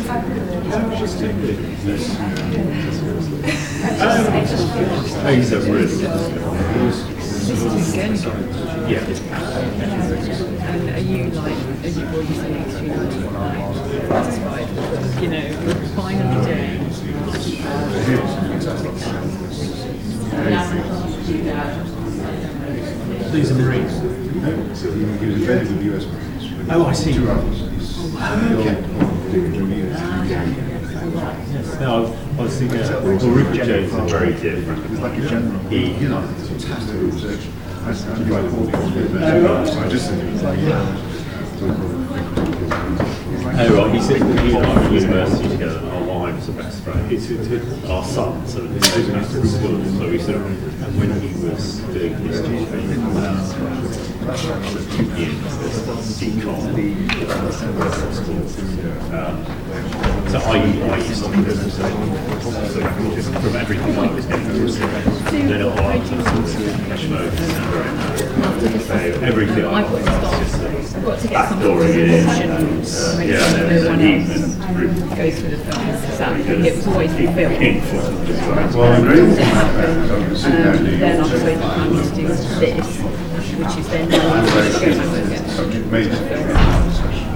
He's a really good. Yeah. And are you like, as you already say, extremely satisfied? You know, you're finally doing. These are Marines. He was embedded with the US Marines. Oh, I see. Okay. No, I was thinking, well, Rupert Jones is very different. He's like a general. He, you know, it's fantastic research. I just said he was like, oh, right, he said that he and I were at university together, and our wives are best friends. Our sons are in the same school, so we sort of, and when he was doing history training, so I used to do this, so from everything I was getting, then it was everything I was I've got to get some sort of emotion to make sure no one else goes through the film. It was always the film. well, I'm really Then I was like, I need to do this, which is then now I'm going to go back and get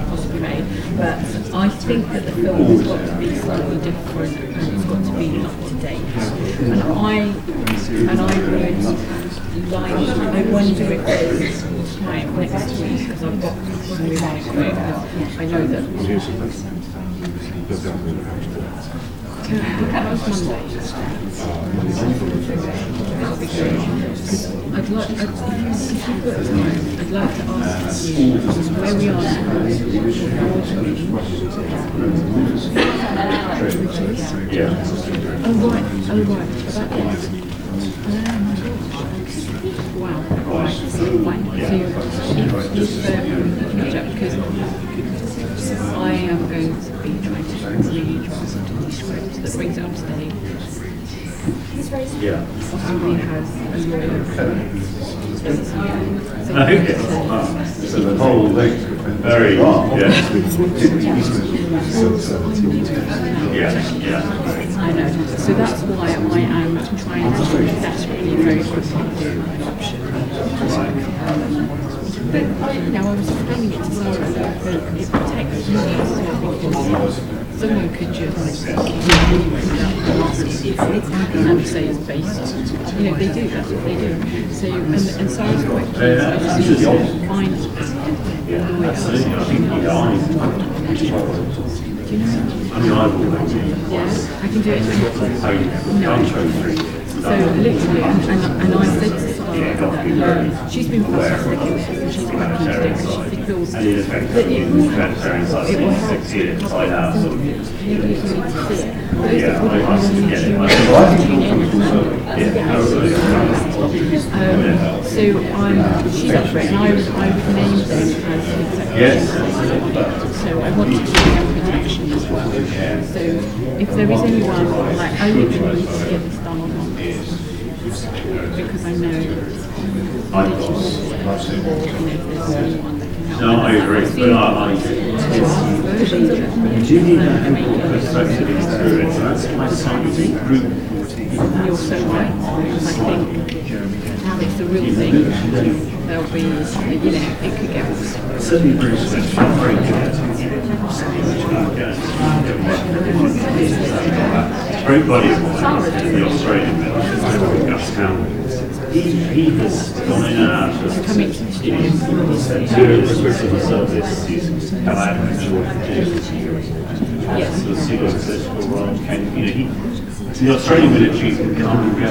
possibly made. But I think that the film has got to be slightly different and it's got to be up to date. And I wonder if there's time next week because I've got some revised work. I know that. How's Monday? That'll be great. I'd like to ask you where we are now. Yeah. Oh right. About this. Wow. Right. So because I am going to be trying to read the script that brings it up to date. Yeah. Possibly has a lawyer. So the whole thing. Very, yeah. I know. So that's why I am trying to desperately very quickly do an option. But now I was explaining it to Sarah that it protects you. Someone could just and say it's based on, they do, that's what they do. So, and Sarah's quite keen, so I just need to find a lawyer. Do you know? Yeah, I can do it. No. So literally, and I said to Sarah that she's been fantastic in this, and she's quite keen to do it because she feels that it will help to see it. But so she's up for it, and I would name them as executives. So I want to keep them protection as well. So if there is anyone, like I literally need to get this done on Monday because I know or if there's anyone that can help. No, I agree. But you're so right. I think now it's the real thing. There'll be, it could get worse. certainly Bruce was very good. Great body of work, the Australian military, Gus Campbell. He has gone in and out of the civil service, he's come out of the civil political role, and the Australian military can come and go.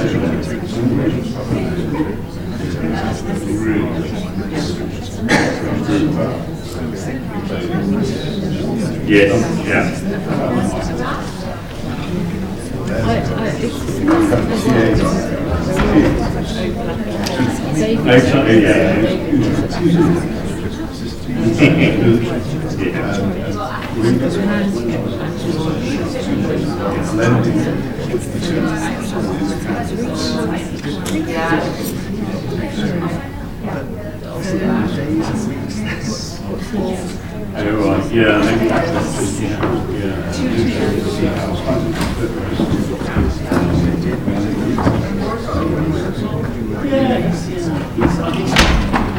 Yeah.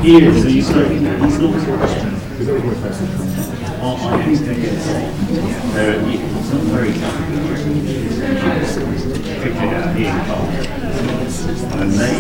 He is. He's not. I think they get it's not very pick it out here. And they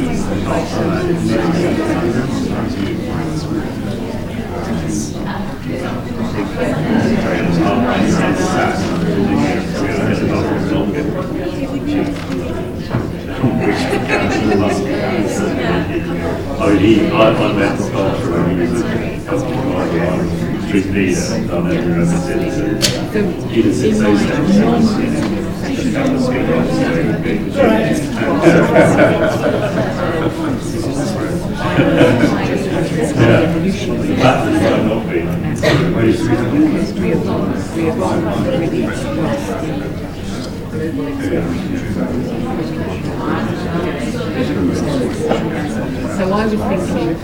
I met Sculpture when he was a street leader. I never represented him. He just sits those So I was thinking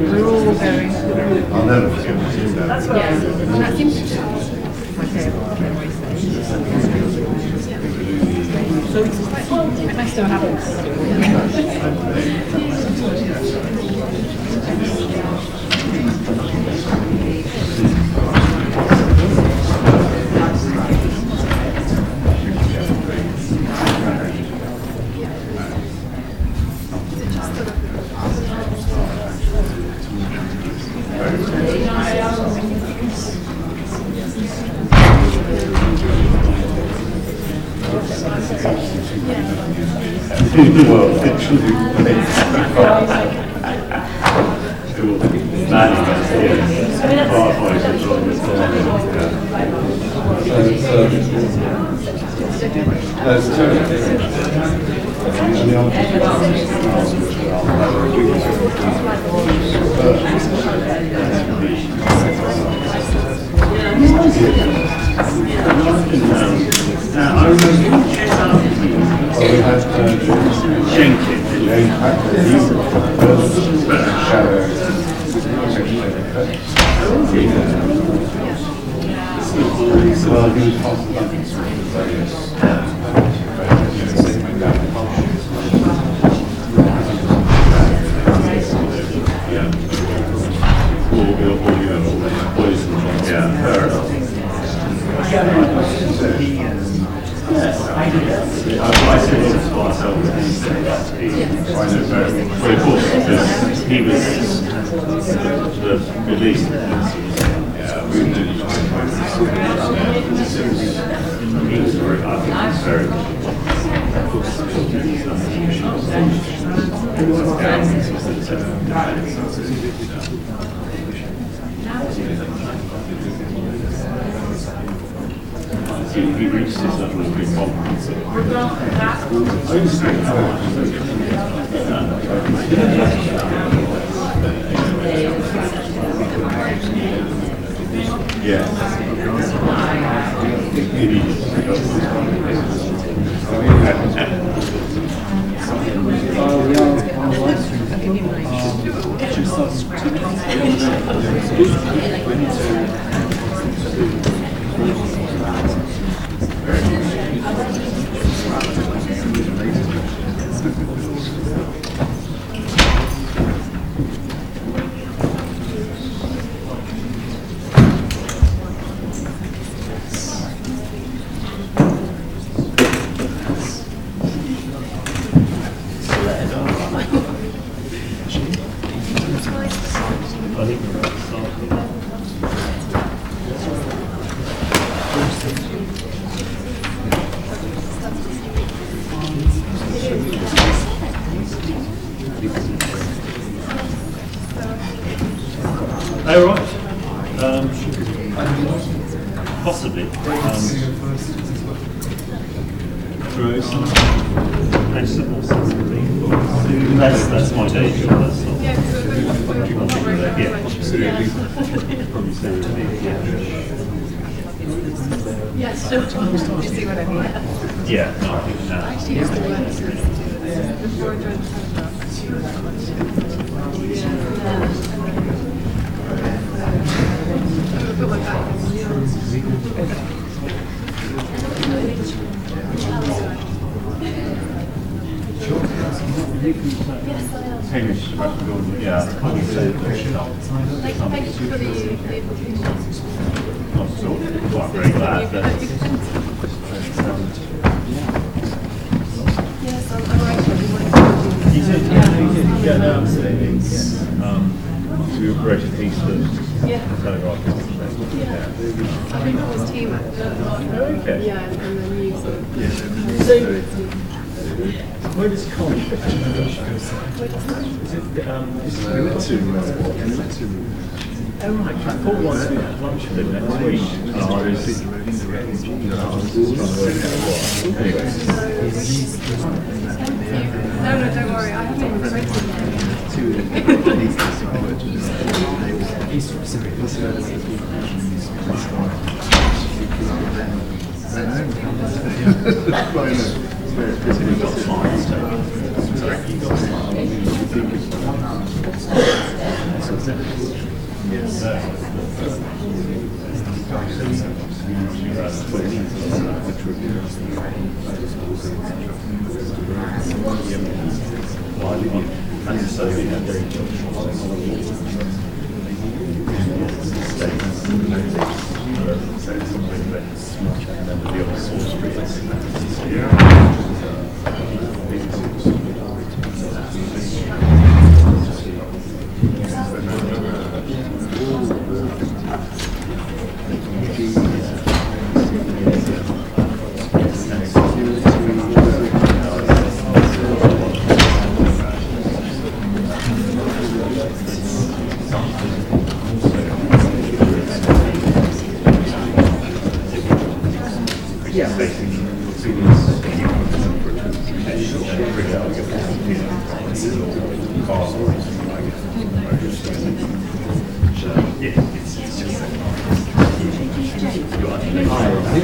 we're all very. I'll never forget what you said. Yeah, that's interesting. So it's quite nice to have it. Well, actually, I remember he was the release. He was very, I think he's very he reached his level of big confidence. Yeah. Oh, right. Possibly. Throw some vegetables. That's my day job. That's not. Yeah. Absolutely. Yeah, still you see what I mean? Yeah, no, I think that. Actually, it's the worst. Before I joined the put my back on yours. Hamish, yeah. Thank you for the Not at all. Quite very glad that. Yes, I'm right. You did go down to we wrote a piece of Telegraph. Yeah. I think I was team at Okay. yeah, and then music. So, where does Con fit in? Oh right, I thought once we had lunch with him next week. No, don't worry, I haven't even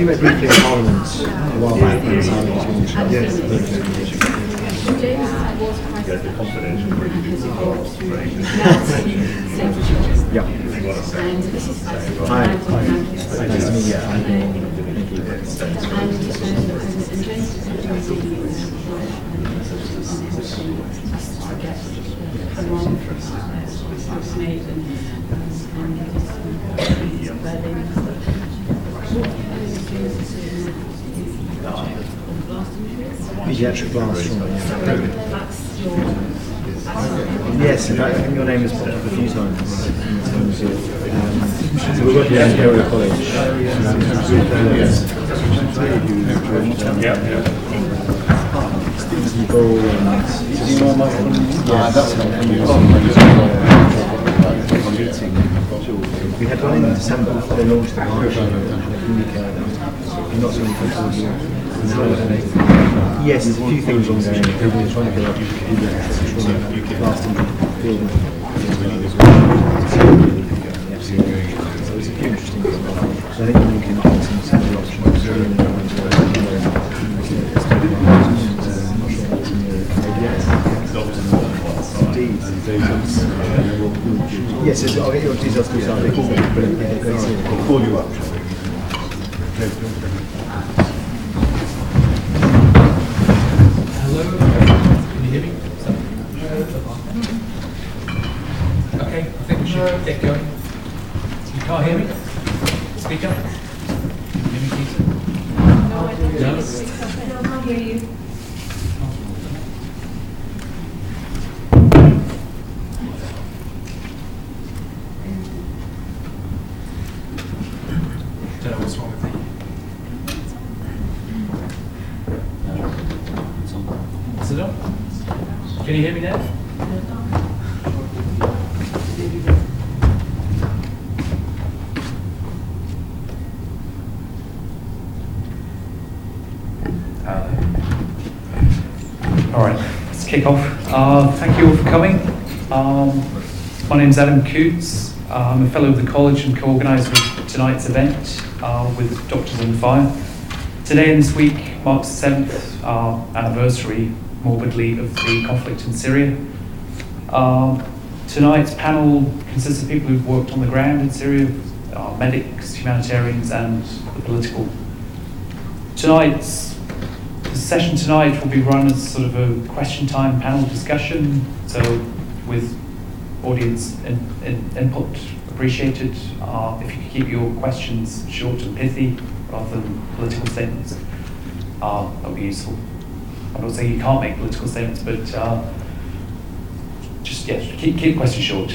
read it briefly in Parliament a while back. The confidential Yeah. Hi. Nice to meet you. Thank you. Pediatric blast trauma. Yes, in fact, I think your name has popped up a few times in terms of. So we're working at Imperial College. People and do you know my we had one in December before they launched the launch and had a communique. Not so many people. Yes, there's a few things ongoing. People are trying to get up last field. So it's a few interesting things. So I think we're looking at some several options. Yes, I'll get your details to the side. I'll call you up. Hello, can you hear me? Okay, I think we should get going. You can't hear me? Speak up. Hear me, please? No, I can't hear you. Don't know what's wrong with me. Is it on? Can you hear me now? All right, let's kick off. Thank you all for coming. My name's Adam Coots. I'm a fellow of the college and co-organiser of tonight's event with Doctors on Fire. Today and this week marks the 7th anniversary, morbidly, of the conflict in Syria. Tonight's panel consists of people who've worked on the ground in Syria medics, humanitarians, and the political. The session tonight will be run as sort of a question time panel discussion, so with audience input appreciated. If you could keep your questions short and pithy rather than political statements, that would be useful. I'm not saying you can't make political statements, but just keep questions short.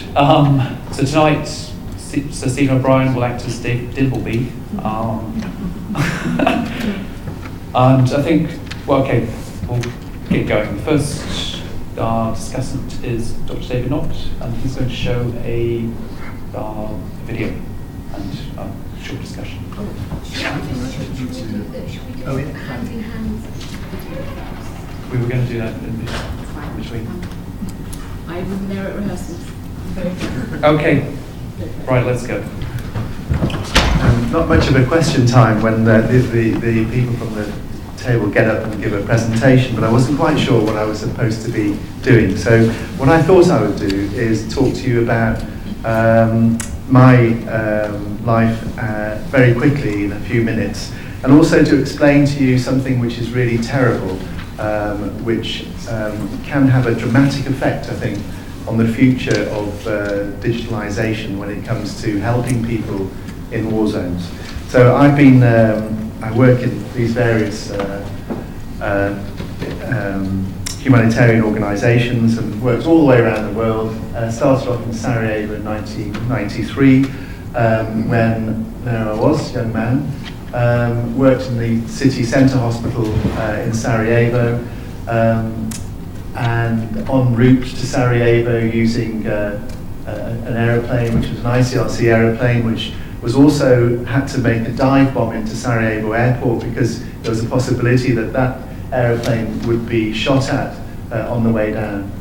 So tonight, Sir Stephen O'Brien will act as David Dimbleby. And I think, well, okay, we'll get going. The first discussant is Dr. David Knott, and he's going to show a video and a short discussion. Should we do hand in hand? We were going to do that in between. I wasn't there at rehearsals. Okay, right, let's go. Not much of a question time when the people from the table get up and give a presentation, but I wasn't quite sure what I was supposed to be doing. So what I thought I would do is talk to you about my life very quickly in a few minutes, and also to explain to you something which is really terrible, which can have a dramatic effect, I think, on the future of digitalization when it comes to helping people in war zones. So I've been, I work in these various humanitarian organizations and worked all the way around the world. Started off in Sarajevo in 1993, when there I was, young man. Worked in the city centre hospital in Sarajevo, and en route to Sarajevo using an aeroplane, which was an ICRC aeroplane, which was also had to make a dive bomb into Sarajevo airport because there was a possibility that that aeroplane would be shot at on the way down.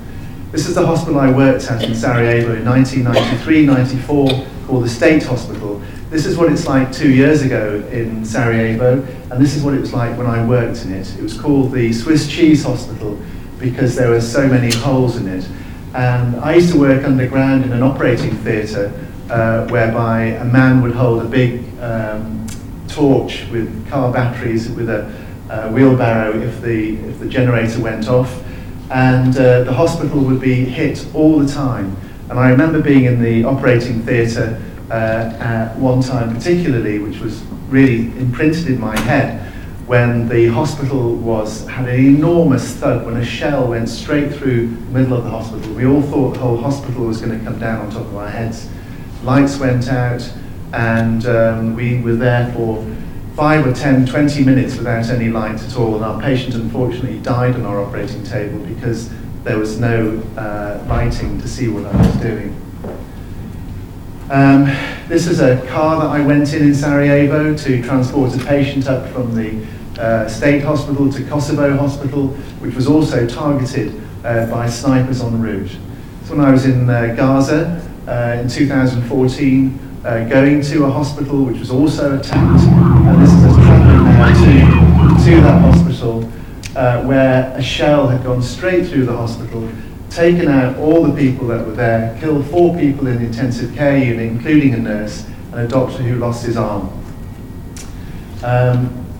This is the hospital I worked at in Sarajevo in 1993-94, called the State Hospital. This is what it's like 2 years ago in Sarajevo, and this is what it was like when I worked in it. It was called the Swiss Cheese Hospital because there were so many holes in it. And I used to work underground in an operating theatre whereby a man would hold a big torch with car batteries with a wheelbarrow if the generator went off, and the hospital would be hit all the time. And I remember being in the operating theatre at one time particularly, which was really imprinted in my head, when the hospital had an enormous thud when a shell went straight through the middle of the hospital. We all thought the whole hospital was going to come down on top of our heads. Lights went out, and we were there for 5 or 10, 20 minutes without any light at all, and our patient unfortunately died on our operating table because there was no lighting to see what I was doing. This is a car that I went in Sarajevo to transport a patient up from the state hospital to Kosovo hospital, which was also targeted by snipers en route. So when I was in Gaza in 2014, going to a hospital which was also attacked, and this is us travelling now to that hospital where a shell had gone straight through the hospital, taken out all the people that were there, killed 4 people in the intensive care unit, including a nurse and a doctor who lost his arm.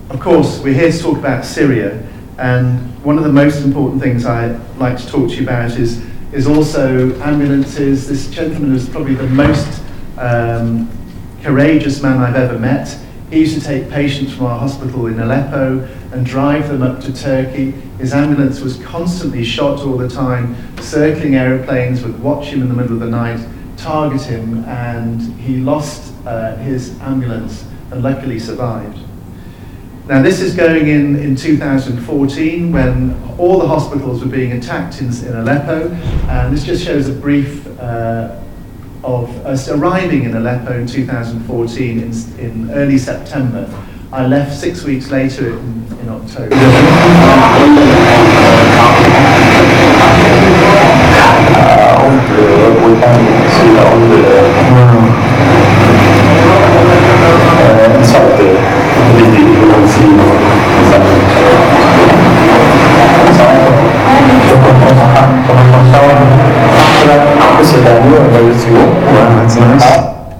Of course, we're here to talk about Syria, and one of the most important things I'd like to talk to you about is also ambulances. This gentleman was probably the most courageous man I've ever met. He used to take patients from our hospital in Aleppo and drive them up to Turkey. His ambulance was constantly shot all the time. Circling aeroplanes would watch him in the middle of the night, target him, and he lost his ambulance and luckily survived. Now this is going in 2014 when all the hospitals were being attacked in Aleppo, and this just shows a brief of us arriving in Aleppo in 2014 in early September. I left 6 weeks later in October.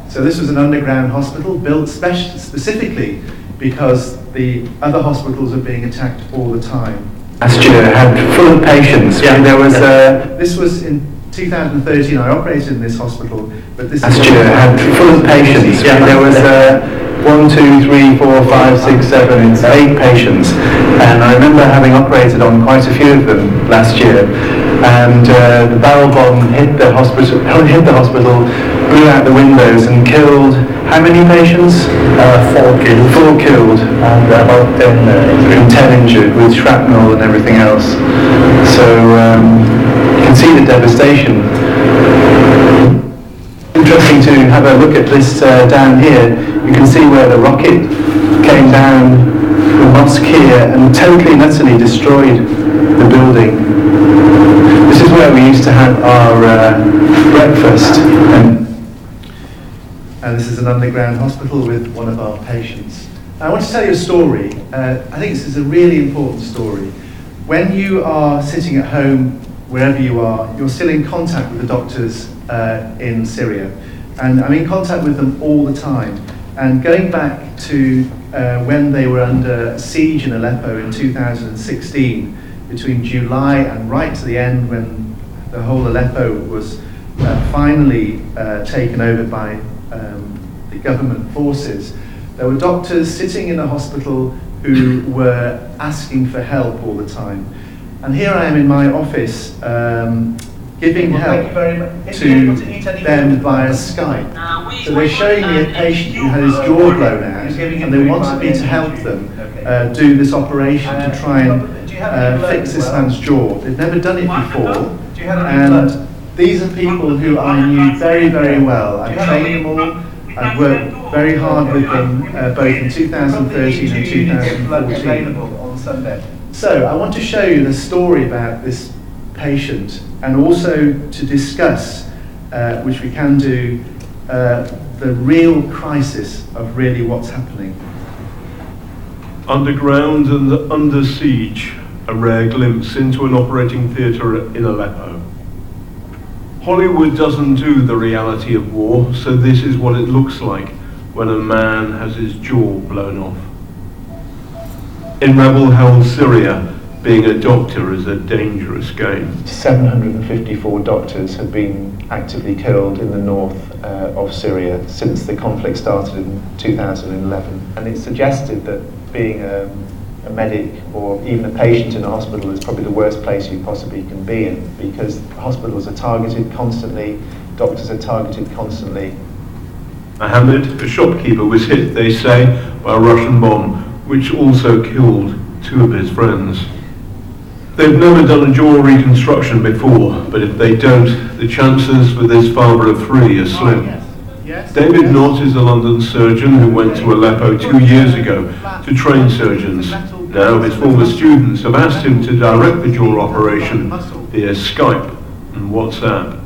So this was an underground hospital built specifically because the other hospitals are being attacked all the time. Last year had full of patients. Yeah. There was This was in 2013. I operated in this hospital, but this last year had full of patients. There was 1, 2, 3, 4, 5, 6, 7, 8 patients, and I remember having operated on quite a few of them last year. And the barrel bomb hit the hospital, blew out the windows and killed how many patients? 4 killed. 4 killed, and about 10 injured with shrapnel and everything else. So you can see the devastation. Interesting to have a look at this down here. You can see where the rocket came down the mosque here and totally and utterly destroyed the building. This is where we used to have our breakfast. And this is an underground hospital with one of our patients. I want to tell you a story. I think this is a really important story. When you are sitting at home, wherever you are, you're still in contact with the doctors in Syria. And I'm in contact with them all the time. And going back to when they were under siege in Aleppo in 2016, between July and right to the end, when the whole Aleppo was finally taken over by the government forces, there were doctors sitting in a hospital who were asking for help all the time. And here I am in my office giving help to them via Skype. So they're showing me a patient who had his jaw blown out, and they wanted me to help them do this operation to try and fix this man's jaw. They've never done it before, and these are people who I knew very, very well. I've trained them all. I've worked very hard with them both in 2013 and 2014. So I want to show you the story about this patient, and also to discuss, which we can do, the real crisis of really what's happening. Underground and under siege, a rare glimpse into an operating theatre in Aleppo. Hollywood doesn't do the reality of war, so this is what it looks like when a man has his jaw blown off. In rebel-held Syria, being a doctor is a dangerous game. 754 doctors have been actively killed in the north of Syria since the conflict started in 2011. And it's suggested that being a medic or even a patient in a hospital is probably the worst place you possibly can be in, because hospitals are targeted constantly, doctors are targeted constantly. Mohammed, a shopkeeper, was hit, they say, by a Russian bomb, which also killed 2 of his friends. They've never done a jaw reconstruction before, but if they don't, the chances for this father of 3 are slim. David Knott is a London surgeon who went to Aleppo 2 years ago to train surgeons. Now his former students have asked him to direct the jaw operation via Skype and WhatsApp.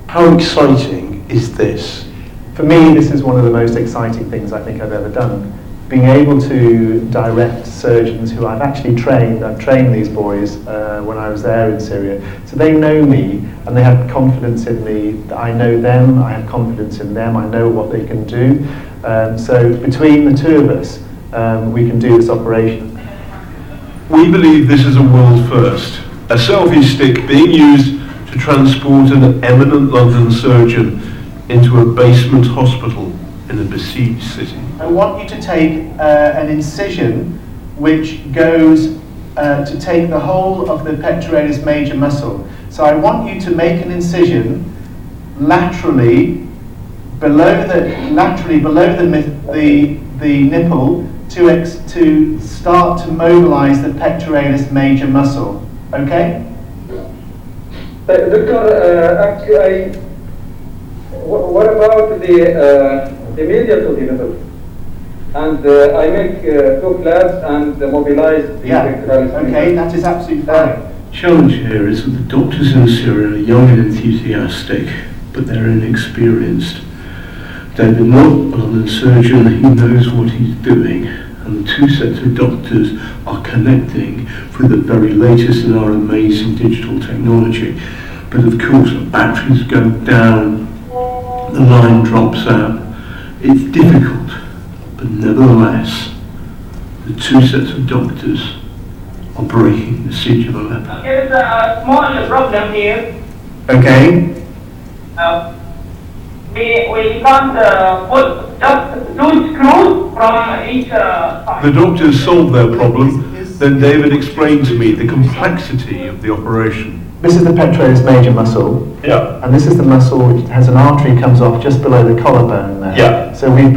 How exciting is this? For me, this is one of the most exciting things I think I've ever done. Being able to direct surgeons who I've actually trained. I've trained these boys when I was there in Syria. So they know me and they have confidence in me. I know them, I have confidence in them, I know what they can do. So between the 2 of us, we can do this operation. We believe this is a world first. A selfie stick being used to transport an eminent London surgeon into a basement hospital in a besieged city. I want you to take an incision which goes to take the whole of the pectoralis major muscle. So I want you to make an incision laterally below the nipple to start to mobilize the pectoralis major muscle. Okay? Doctor, actually, what about the medial to the nipple? And I make 2 flaps and mobilize the pectoralis. Okay, that is absolutely fine. Challenge here is that the doctors in Syria are young and enthusiastic, but they're inexperienced. David Knott, a London surgeon, he knows what he's doing, and the 2 sets of doctors are connecting through the very latest in our amazing digital technology. But of course, the batteries go down, the line drops out. It's difficult, And nevertheless, the two sets of doctors are breaking the siege of Aleppo. There is a small problem here. Okay. We can't put just 2 screws from each side. The doctors solved their problem. Then David explained to me the complexity of the operation. This is the petrous major muscle. Yeah. And this is the muscle which has an artery comes off just below the collarbone there. Yeah. So we've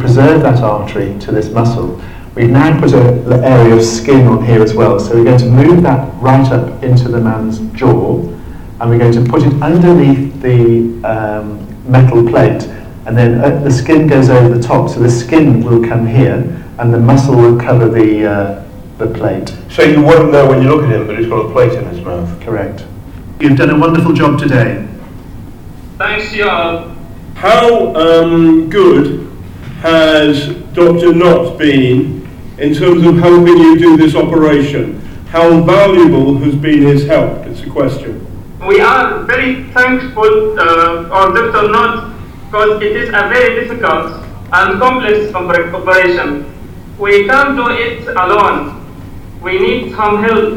preserved that artery to this muscle. We've now put an area of skin on here as well. So we're going to move that right up into the man's jaw, and we're going to put it underneath the metal plate, and then the skin goes over the top. So the skin will come here, and the muscle will cover the plate. So you won't know when you look at him that he's got a plate in his mouth. Correct. You've done a wonderful job today. Thanks, y'all. How good has Dr. Knott been in terms of helping you do this operation? How valuable has been his help? It's a question. We are very thankful for Dr. Knott because it is a very difficult and complex operation. We can't do it alone. We need some help,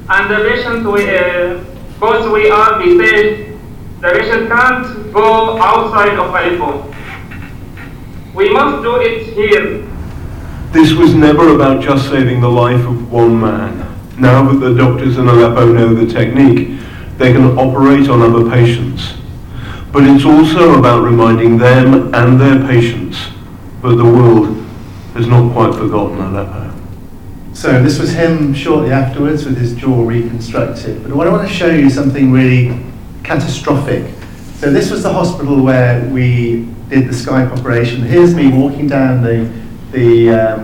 and the patient, because we are disabled, the patient can't go outside of Aleppo. We must do it here. This was never about just saving the life of one man. Now that the doctors in Aleppo know the technique, they can operate on other patients. But it's also about reminding them and their patients that the world has not quite forgotten Aleppo. So this was him shortly afterwards with his jaw reconstructed. But I want to show you something really catastrophic. So this was the hospital where we did the Skype operation. Here's me walking down the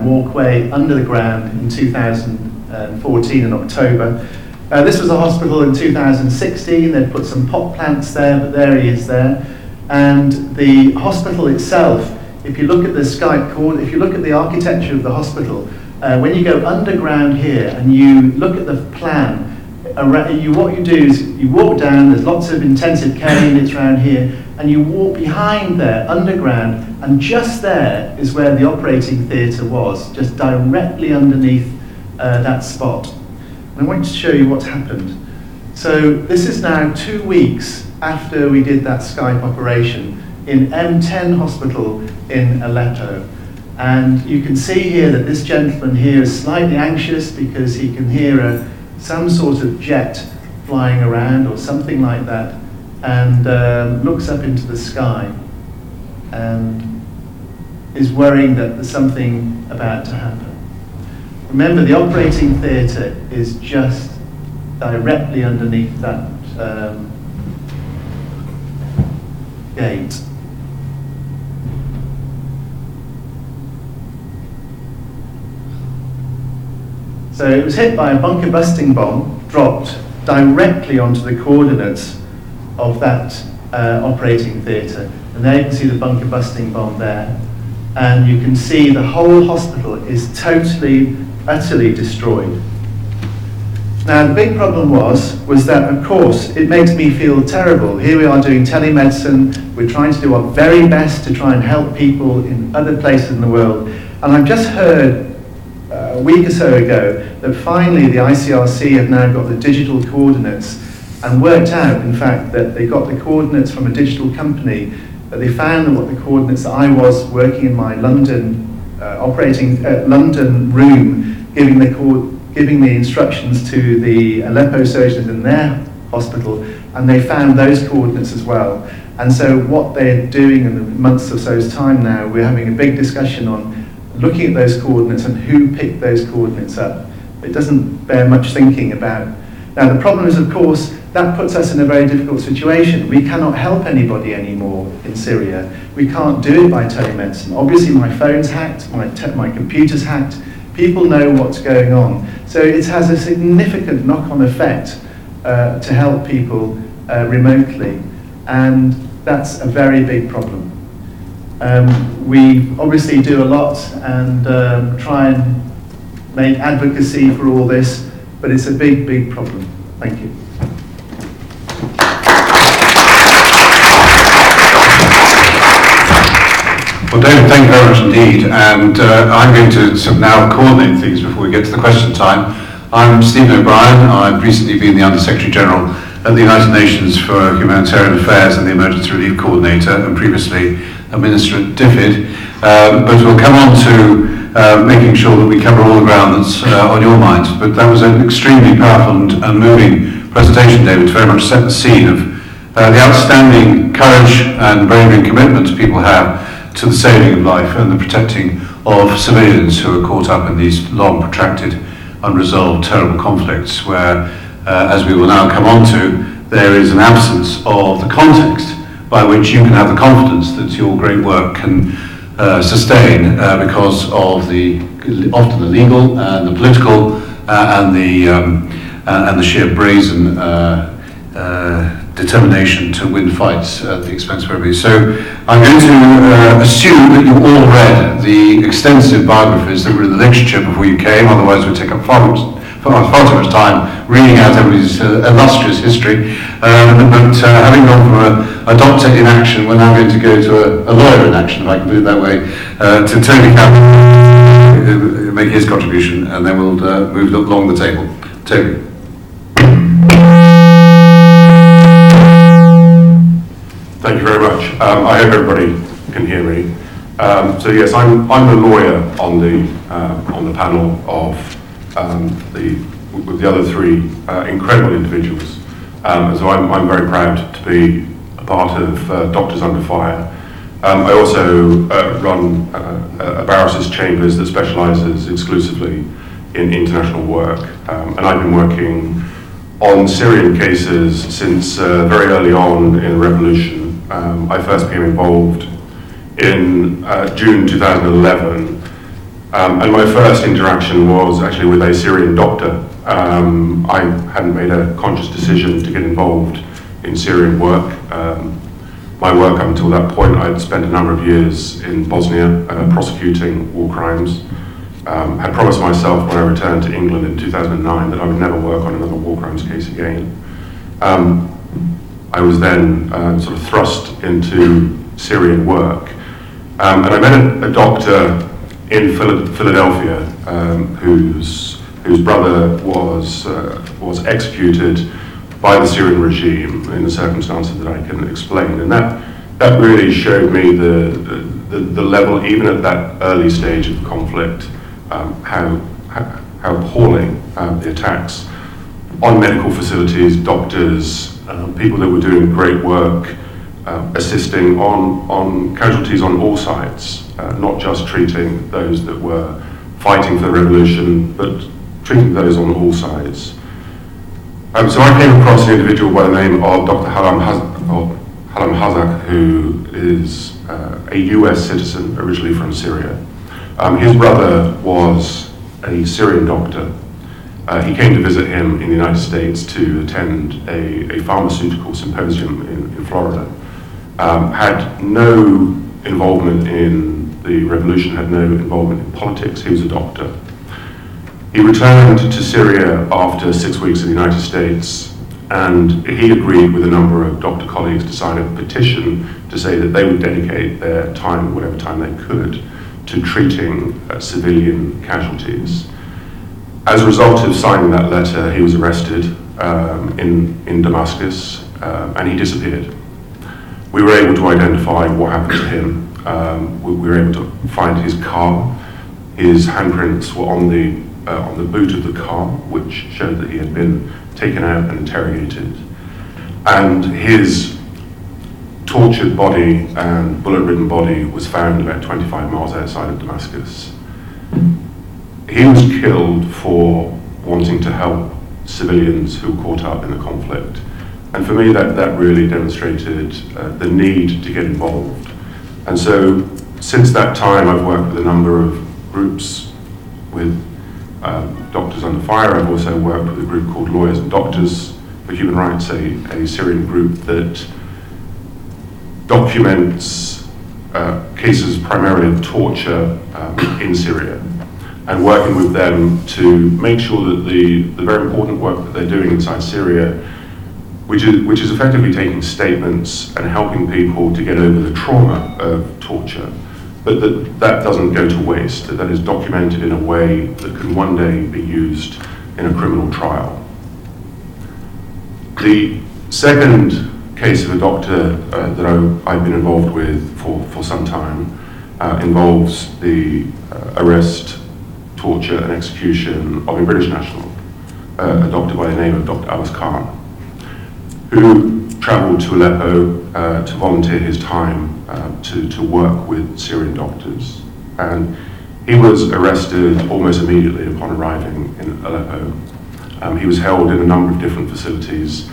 walkway under the ground in 2014 in October. This was a hospital in 2016. They'd put some pot plants there, but there he is there. And the hospital itself, if you look at the Skype cord, if you look at the architecture of the hospital, when you go underground here and you look at the plan, what you do is you walk down, there's lots of intensive care units around here, and you walk behind there, underground, and just there is where the operating theatre was, just directly underneath that spot. And I want to show you what's happened. So this is now 2 weeks after we did that Skype operation in M10 Hospital in Aleppo. And you can see here that this gentleman here is slightly anxious because he can hear some sort of jet flying around or something like that, and looks up into the sky and is worrying that there's something about to happen. Remember, the operating theatre is just directly underneath that gate. So it was hit by a bunker busting bomb, dropped directly onto the coordinates of that operating theatre. And there you can see the bunker busting bomb there. And you can see the whole hospital is totally, utterly destroyed. Now the big problem was that, of course, it makes me feel terrible. Here we are doing telemedicine, we're trying to do our very best to try and help people in other places in the world. And I've just heard a week or so ago that finally the ICRC have now got the digital coordinates and worked out, in fact, that they got the coordinates from a digital company, that they found what the coordinates that I was working in my London London room, giving the instructions to the Aleppo surgeons in their hospital, and they found those coordinates as well. And so what they're doing in the months or so's time now, we're having a big discussion on looking at those coordinates and who picked those coordinates up. It doesn't bear much thinking about. Now the problem is, of course, that puts us in a very difficult situation. We cannot help anybody anymore in Syria. We can't do it by telemedicine. Obviously my phone's hacked, my computer's hacked, people know what's going on. So it has a significant knock-on effect to help people remotely, and that's a very big problem. We obviously do a lot and try and make advocacy for all this, but it's a big, big problem. Thank you. Well, David, thank you very much indeed. And I'm going to sort of now coordinate things before we get to the question time. I'm Stephen O'Brien. I've recently been the Under Secretary General at the United Nations for Humanitarian Affairs and the Emergency Relief Coordinator, and previously a Minister at DFID. But we'll come on to making sure that we cover all the ground that's on your mind. But that was an extremely powerful and moving presentation, David, to very much set the scene of the outstanding courage and bravery and commitment people have to the saving of life and the protecting of civilians who are caught up in these long, protracted, unresolved, terrible conflicts where, as we will now come on to, there is an absence of the context by which you can have the confidence that your great work can sustain because of the often the legal and the political and the sheer brazen determination to win fights at the expense of everybody. So I'm going to assume that you all read the extensive biographies that were in the literature before you came, otherwise we'd take up far too much time reading out everybody's illustrious history. But having gone from a doctor in action, we're now going to go to a lawyer in action, if I can put it that way, to Tony Campbell, make his contribution, and then we'll move along the table. Tony. Thank you very much. I hope everybody can hear me. So yes, I'm the lawyer on the panel of with the other three incredible individuals. So I'm very proud to be a part of Doctors Under Fire. I also run a barristers' chambers that specialises exclusively in international work, and I've been working on Syrian cases since very early on in the revolution. I first became involved in June 2011, and my first interaction was actually with a Syrian doctor. I hadn't made a conscious decision to get involved in Syrian work. My work up until that point, I'd spent a number of years in Bosnia prosecuting war crimes. Had promised myself when I returned to England in 2009 that I would never work on another war crimes case again. I was then sort of thrust into Syrian work. And I met a doctor in Philadelphia whose brother was executed by the Syrian regime in the circumstances that I can explain. And that really showed me the level, even at that early stage of the conflict, how appalling the attacks on medical facilities, doctors, people that were doing great work, assisting on casualties on all sides, not just treating those that were fighting for the revolution, but treating those on all sides. So I came across an individual by the name of Dr. Halam Hazak, who is a US citizen, originally from Syria. His brother was a Syrian doctor. He came to visit him in the United States to attend a pharmaceutical symposium in Florida. Had no involvement in the revolution, had no involvement in politics. He was a doctor. He returned to Syria after 6 weeks in the United States, and he agreed with a number of doctor colleagues to sign a petition to say that they would dedicate their time, whatever time they could, to treating civilian casualties. As a result of signing that letter, he was arrested in Damascus, and he disappeared. We were able to identify what happened to him. We were able to find his car. His handprints were on the boot of the car, which showed that he had been taken out and interrogated. And his tortured body and bullet-ridden body was found about 25 miles outside of Damascus. He was killed for wanting to help civilians who were caught up in the conflict. And for me, that really demonstrated the need to get involved. And so, since that time, I've worked with a number of groups with Doctors Under Fire. I've also worked with a group called Lawyers and Doctors for Human Rights, a Syrian group that documents cases primarily of torture in Syria, and working with them to make sure that the very important work that they're doing inside Syria, which is effectively taking statements and helping people to get over the trauma of torture, but that doesn't go to waste, that is documented in a way that can one day be used in a criminal trial. The second case of a doctor that I've been involved with for some time involves the arrest, torture and execution of a British national, a doctor by the name of Dr. Abbas Khan, who travelled to Aleppo to volunteer his time to work with Syrian doctors. And he was arrested almost immediately upon arriving in Aleppo. He was held in a number of different facilities.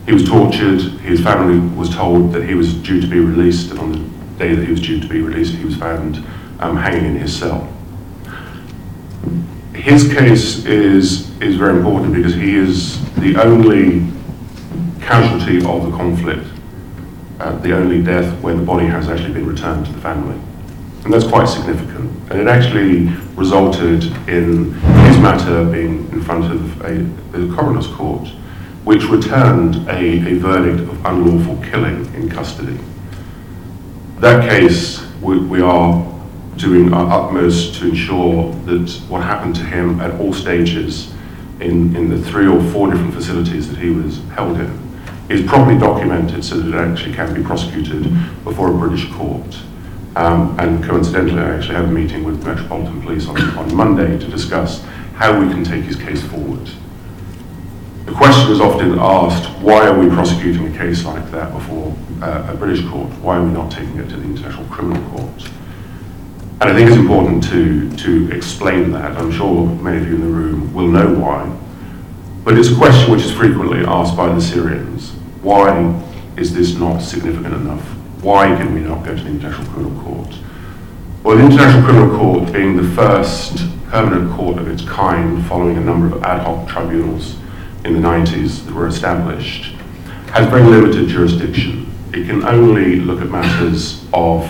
He was tortured. His family was told that he was due to be released, and on the day that he was due to be released, he was found hanging in his cell. His case is very important because he is the only casualty of the conflict, the only death where the body has actually been returned to the family. And that's quite significant. And it actually resulted in his matter being in front of the coroner's court, which returned a verdict of unlawful killing in custody. That case, we are doing our utmost to ensure that what happened to him at all stages in the 3 or 4 different facilities that he was held in is properly documented so that it actually can be prosecuted before a British court. And coincidentally, I actually have a meeting with Metropolitan Police on Monday to discuss how we can take his case forward. The question is often asked, why are we prosecuting a case like that before a British court? Why are we not taking it to the International Criminal Court? And I think it's important to explain that. I'm sure many of you in the room will know why. But it's a question which is frequently asked by the Syrians. Why is this not significant enough? Why can we not go to the International Criminal Court? Well, the International Criminal Court, being the first permanent court of its kind following a number of ad hoc tribunals in the 90s that were established, has very limited jurisdiction. It can only look at matters of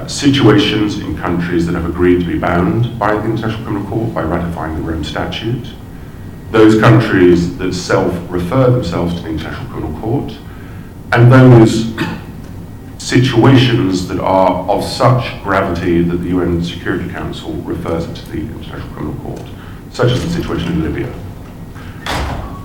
situations in countries that have agreed to be bound by the International Criminal Court by ratifying the Rome Statute, those countries that self-refer themselves to the International Criminal Court, and those situations that are of such gravity that the UN Security Council refers it to the International Criminal Court, such as the situation in Libya.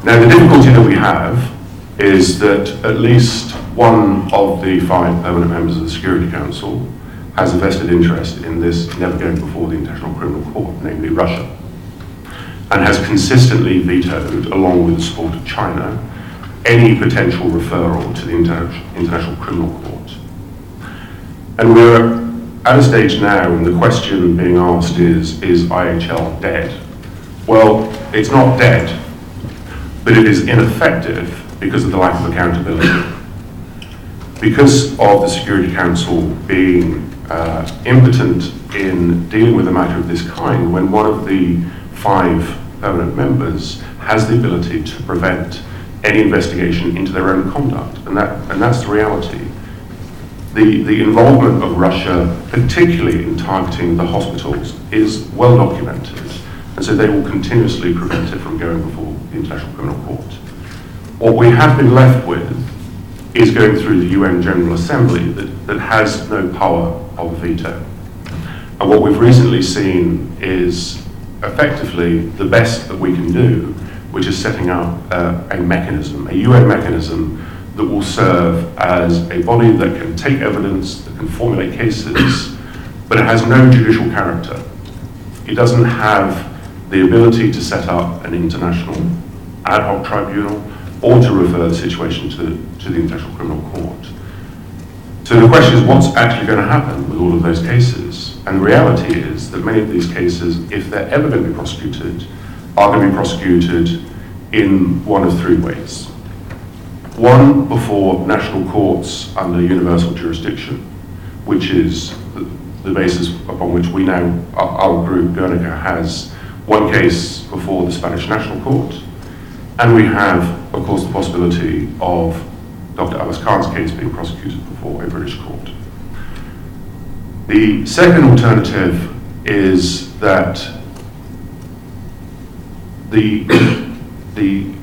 Now, the difficulty that we have is that at least one of the 5 permanent members of the Security Council has a vested interest in this never going before the International Criminal Court, namely Russia, and has consistently vetoed, along with the support of China, any potential referral to the International Criminal Court. And we're at a stage now, and the question being asked is IHL dead? Well, it's not dead, but it is ineffective because of the lack of accountability. Because of the Security Council being impotent in dealing with a matter of this kind, when one of the 5 permanent members has the ability to prevent any investigation into their own conduct, and that's the reality. The involvement of Russia, particularly in targeting the hospitals, is well documented, and so they will continuously prevent it from going before the International Criminal Court. What we have been left with is going through the UN General Assembly that has no power of veto. And what we've recently seen is effectively the best that we can do, which is setting up a mechanism, a UN mechanism that will serve as a body that can take evidence, that can formulate cases, but it has no judicial character. It doesn't have the ability to set up an international ad hoc tribunal or to refer the situation to the International Criminal Court. So the question is, what's actually going to happen with all of those cases? And the reality is that many of these cases, if they're ever going to be prosecuted, are going to be prosecuted in one of 3 ways. One, before national courts under universal jurisdiction, which is the basis upon which we now, our group, Guernica, has one case before the Spanish National Court, and we have, of course, the possibility of Dr. Abbas Khan's case being prosecuted before a British court. The second alternative is that the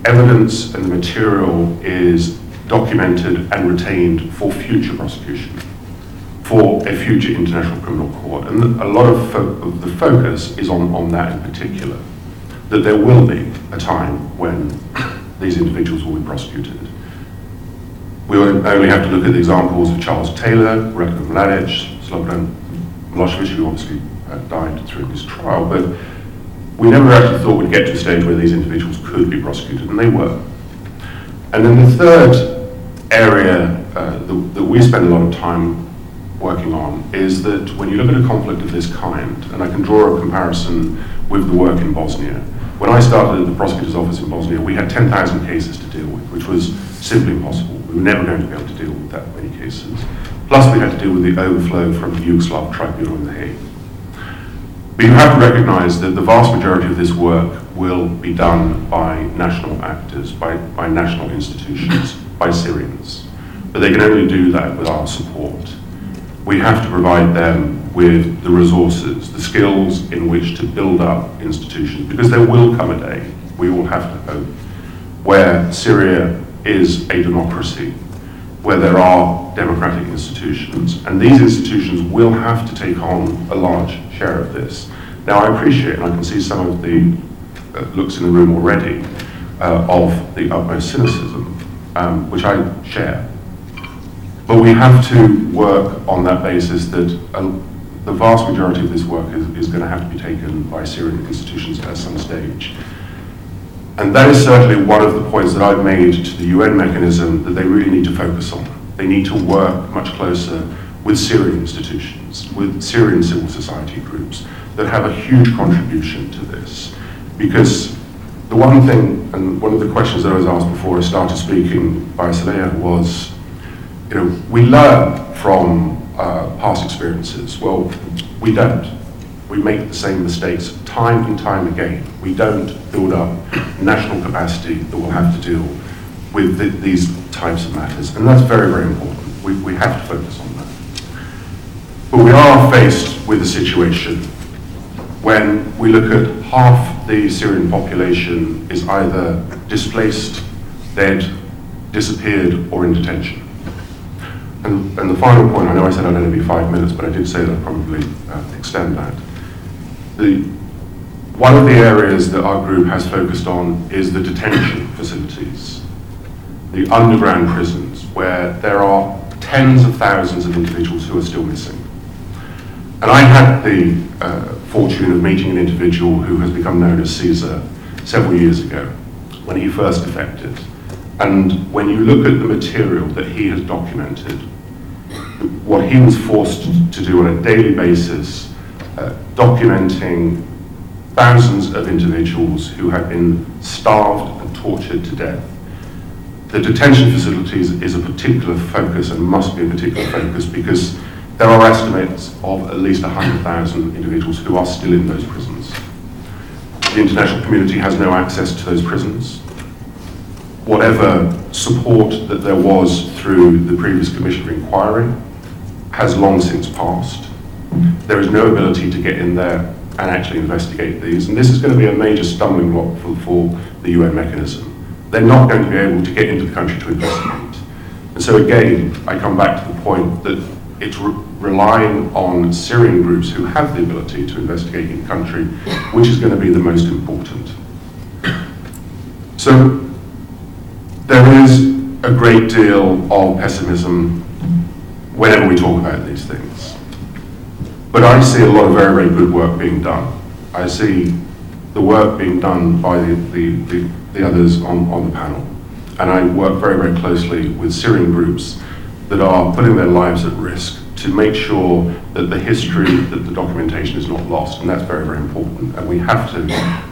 evidence and the material is documented and retained for future prosecution, for a future international criminal court. And a lot of the focus is on that in particular, that there will be a time when these individuals will be prosecuted. We only have to look at the examples of Charles Taylor, Ratko Mladic, Slobodan Milosevic, who obviously died through this trial, but we never actually thought we'd get to a stage where these individuals could be prosecuted, and they were. And then the third area that we spend a lot of time working on is that when you look at a conflict of this kind, and I can draw a comparison with the work in Bosnia. When I started at the prosecutor's office in Bosnia, we had 10,000 cases to deal with, which was simply impossible. We were never going to be able to deal with that many cases. Plus we had to deal with the overflow from the Yugoslav tribunal in The Hague. But you have to recognise that the vast majority of this work will be done by national actors, by national institutions, by Syrians. But they can only do that with our support. We have to provide them with the resources, the skills in which to build up institutions, because there will come a day, we all have to hope, where Syria is a democracy, where there are democratic institutions, and these institutions will have to take on a large share of this. Now I appreciate, and I can see some of the looks in the room already, of the utmost cynicism, which I share. But we have to work on that basis that the vast majority of this work is going to have to be taken by Syrian institutions at some stage. And that is certainly one of the points that I've made to the UN mechanism that they really need to focus on. They need to work much closer with Syrian institutions, with Syrian civil society groups that have a huge contribution to this. Because the one thing, and one of the questions that I was asked before I started speaking by Saleha was, you know, we learn from past experiences. Well, we don't. We make the same mistakes time and time again. We don't build up national capacity that will have to deal with these types of matters. And that's very, very important. We have to focus on that. But we are faced with a situation when we look at half the Syrian population is either displaced, dead, disappeared, or in detention. And the final point, I know I said I'd only be 5 minutes, but I did say that I'd probably extend that. One of the areas that our group has focused on is the detention facilities, the underground prisons, where there are tens of thousands of individuals who are still missing. And I had the fortune of meeting an individual who has become known as Caesar several years ago, when he first defected. And when you look at the material that he has documented, what he was forced to do on a daily basis, documenting thousands of individuals who had been starved and tortured to death. The detention facilities is a particular focus and must be a particular focus because there are estimates of at least 100,000 individuals who are still in those prisons. The international community has no access to those prisons. Whatever support that there was through the previous commission of inquiry has long since passed. There is no ability to get in there and actually investigate these, and this is going to be a major stumbling block for the UN mechanism. They're not going to be able to get into the country to investigate. And so again, I come back to the point that it's relying on Syrian groups who have the ability to investigate in country, which is going to be the most important. So there is a great deal of pessimism whenever we talk about these things. But I see a lot of very, very good work being done. I see the work being done by the others on the panel. And I work very, very closely with Syrian groups that are putting their lives at risk to make sure that the history, that the documentation is not lost. And that's very, very important. And we have to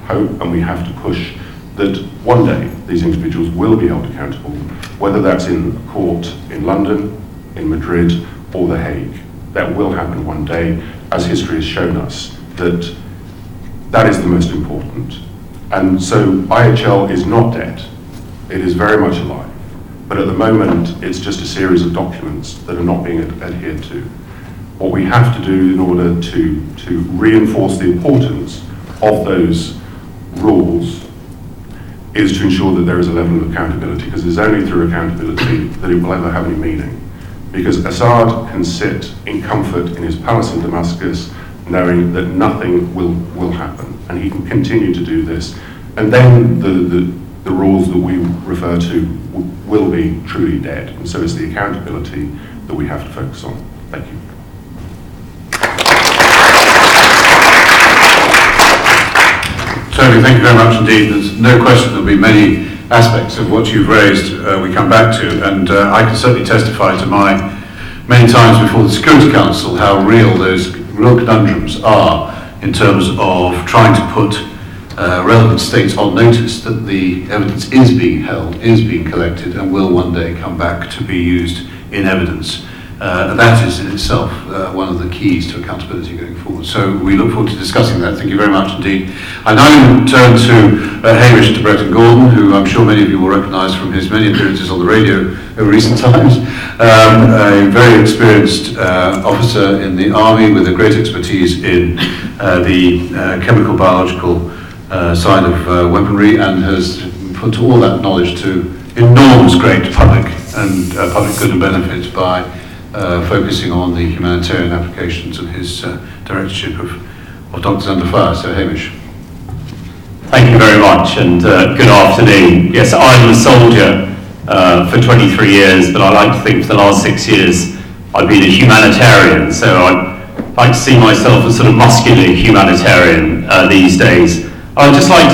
hope and we have to push that one day these individuals will be held accountable, whether that's in a court in London, in Madrid, or The Hague. That will happen one day, as history has shown us, that that is the most important. And so IHL is not dead. It is very much alive. But at the moment, it's just a series of documents that are not being adhered to. What we have to do in order to reinforce the importance of those rules is to ensure that there is a level of accountability, because it's only through accountability that it will ever have any meaning. because Assad can sit in comfort in his palace in Damascus knowing that nothing will happen, and he can continue to do this. And then the rules that we refer to will be truly dead, and so it's the accountability that we have to focus on. Thank you. Tony, thank you very much indeed. There's no question there'll be many aspects of what you've raised we come back to, and I can certainly testify to my many times before the Security Council how real those real conundrums are in terms of trying to put relevant states on notice that the evidence is being held, is being collected, and will one day come back to be used in evidence. That is in itself one of the keys to accountability going forward. So we look forward to discussing that. Thank you very much indeed. I now turn to Hamish de Bretton Gordon, who I'm sure many of you will recognise from his many appearances on the radio over recent times. A very experienced officer in the army with a great expertise in the chemical biological side of weaponry, and has put all that knowledge to enormous great public good and benefit by focusing on the humanitarian applications of his directorship of Doctors Under Fire. So Hamish. Thank you very much, and good afternoon. Yes, I'm a soldier for 23 years, but I like to think for the last 6 years I've been a humanitarian, so I like to see myself as sort of muscular humanitarian these days. I'd just like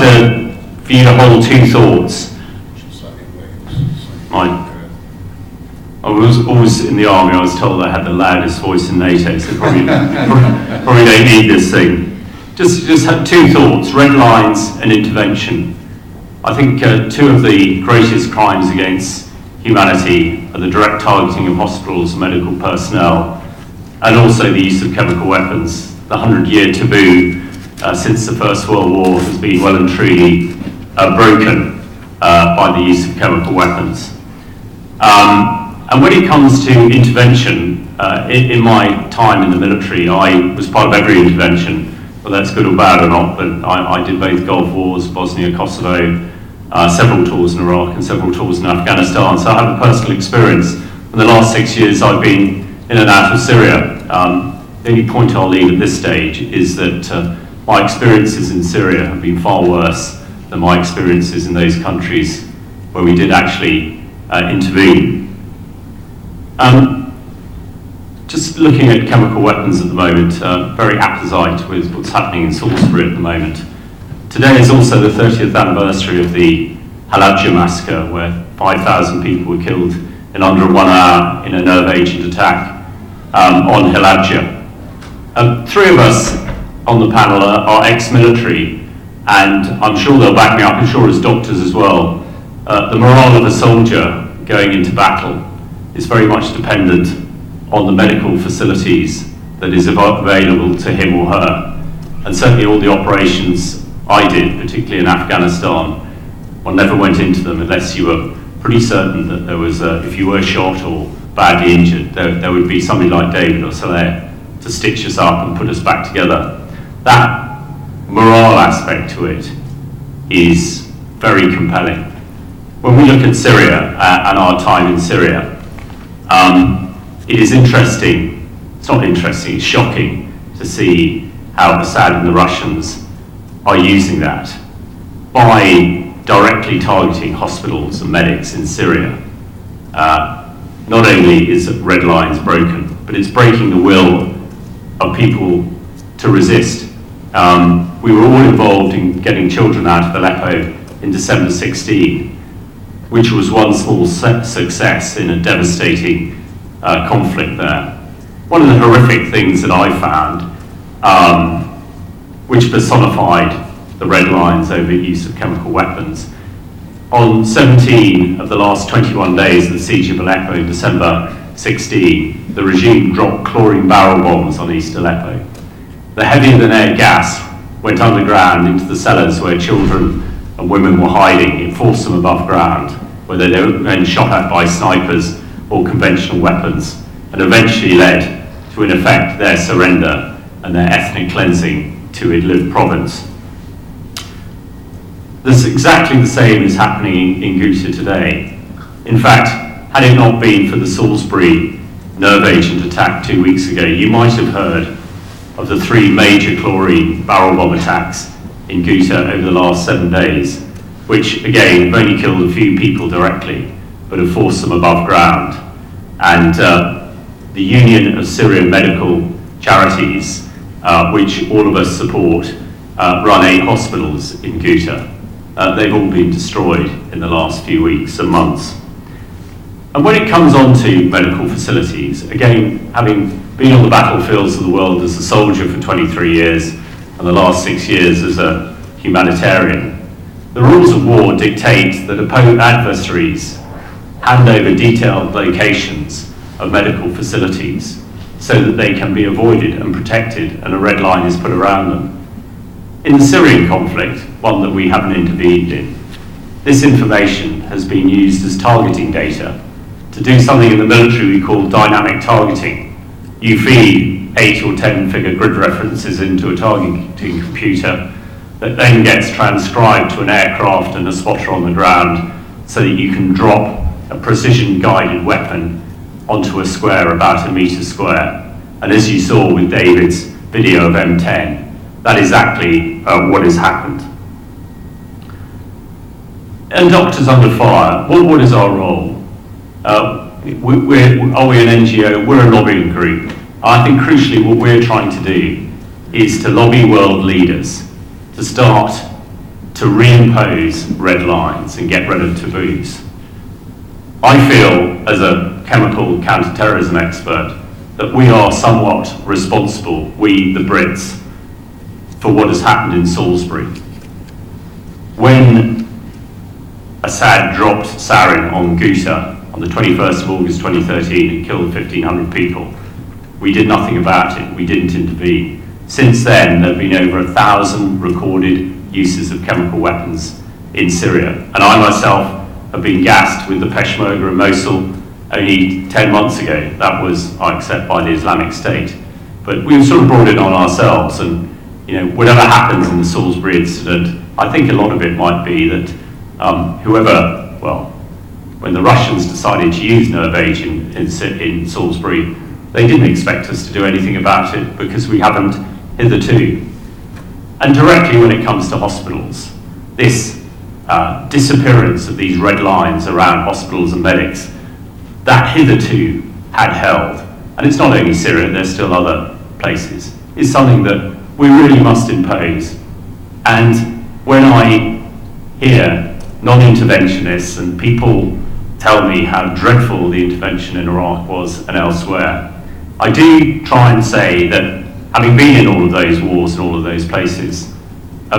for you to hold two thoughts. I was always in the army, I was told I had the loudest voice in NATO, so probably don't need this thing. Just had two thoughts, red lines and intervention. I think two of the greatest crimes against humanity are the direct targeting of hospitals and medical personnel, and also the use of chemical weapons. The 100-year taboo since the First World War has been well and truly broken by the use of chemical weapons. And when it comes to intervention, in my time in the military, I was part of every intervention, whether that's good or bad or not, but I did both Gulf Wars, Bosnia, Kosovo, several tours in Iraq and several tours in Afghanistan, so I have a personal experience. In the last 6 years I've been in and out of Syria. The only point I'll leave at this stage is that my experiences in Syria have been far worse than my experiences in those countries where we did actually intervene. Just looking at chemical weapons at the moment, very apposite with what's happening in Salisbury at the moment. Today is also the 30th anniversary of the Halabja massacre, where 5,000 people were killed in under 1 hour in a nerve agent attack on Halabja. Three of us on the panel are ex-military, and I'm sure they'll back me up, I'm sure as doctors as well. The morale of a soldier going into battle is very much dependent on the medical facilities that is available to him or her. And certainly all the operations I did, particularly in Afghanistan, one never went into them unless you were pretty certain that there was, if you were shot or badly injured, there would be somebody like David or Saleh to stitch us up and put us back together. That morale aspect to it is very compelling. When we look at Syria and our time in Syria, it is interesting, it's not interesting, it's shocking to see how Assad and the Russians are using that by directly targeting hospitals and medics in Syria. Not only is red lines broken, but it's breaking the will of people to resist. We were all involved in getting children out of Aleppo in December 16, which was one small success in a devastating conflict there. One of the horrific things that I found, which personified the red lines over use of chemical weapons, on 17 of the last 21 days of the siege of Aleppo in December 16, the regime dropped chlorine barrel bombs on East Aleppo. The heavier-than-air gas went underground into the cellars where children and women were hiding. It forced them above ground, where they were then shot at by snipers or conventional weapons, and eventually led to, in effect, their surrender and their ethnic cleansing to Idlib province. This is exactly the same is happening in Ghouta today. In fact, had it not been for the Salisbury nerve agent attack 2 weeks ago, you might have heard of the 3 major chlorine barrel bomb attacks in Ghouta over the last 7 days, which again have only killed a few people directly, but have forced them above ground. And the Union of Syrian Medical Charities, which all of us support, run 8 hospitals in Ghouta. They've all been destroyed in the last few weeks and months. And when it comes on to medical facilities, again, having been on the battlefields of the world as a soldier for 23 years and the last 6 years as a humanitarian, the rules of war dictate that adversaries hand over detailed locations of medical facilities so that they can be avoided and protected, and a red line is put around them. In the Syrian conflict, one that we haven't intervened in, this information has been used as targeting data to do something in the military we call dynamic targeting. You feed 8 or 10 figure grid references into a targeting computer that then gets transcribed to an aircraft and a spotter on the ground so that you can drop a precision guided weapon onto a square about 1 meter square. And as you saw with David's video of M10, that is exactly what has happened. And doctors under fire, what is our role? Are we an NGO? We're a lobbying group. I think crucially what we're trying to do is to lobby world leaders to start to reimpose red lines and get rid of taboos. I feel, as a chemical counter-terrorism expert, that we are somewhat responsible, we the Brits, for what has happened in Salisbury. When Assad dropped sarin on Ghouta on the 21st of August 2013 and killed 1,500 people, we did nothing about it, we didn't intervene. Since then, there have been over 1,000 recorded uses of chemical weapons in Syria. And I myself have been gassed with the Peshmerga in Mosul only 10 months ago. That was, I accept, by the Islamic State. But we've sort of brought it on ourselves, and whatever happens in the Salisbury incident, I think a lot of it might be that when the Russians decided to use nerve agent in Salisbury, they didn't expect us to do anything about it because we haven't hitherto. And directly when it comes to hospitals, this disappearance of these red lines around hospitals and medics, that hitherto had held, and it's not only Syria, there's still other places, is something that we really must impose. And when I hear non-interventionists and people tell me how dreadful the intervention in Iraq was and elsewhere, I do try and say that having been in all of those wars and all of those places,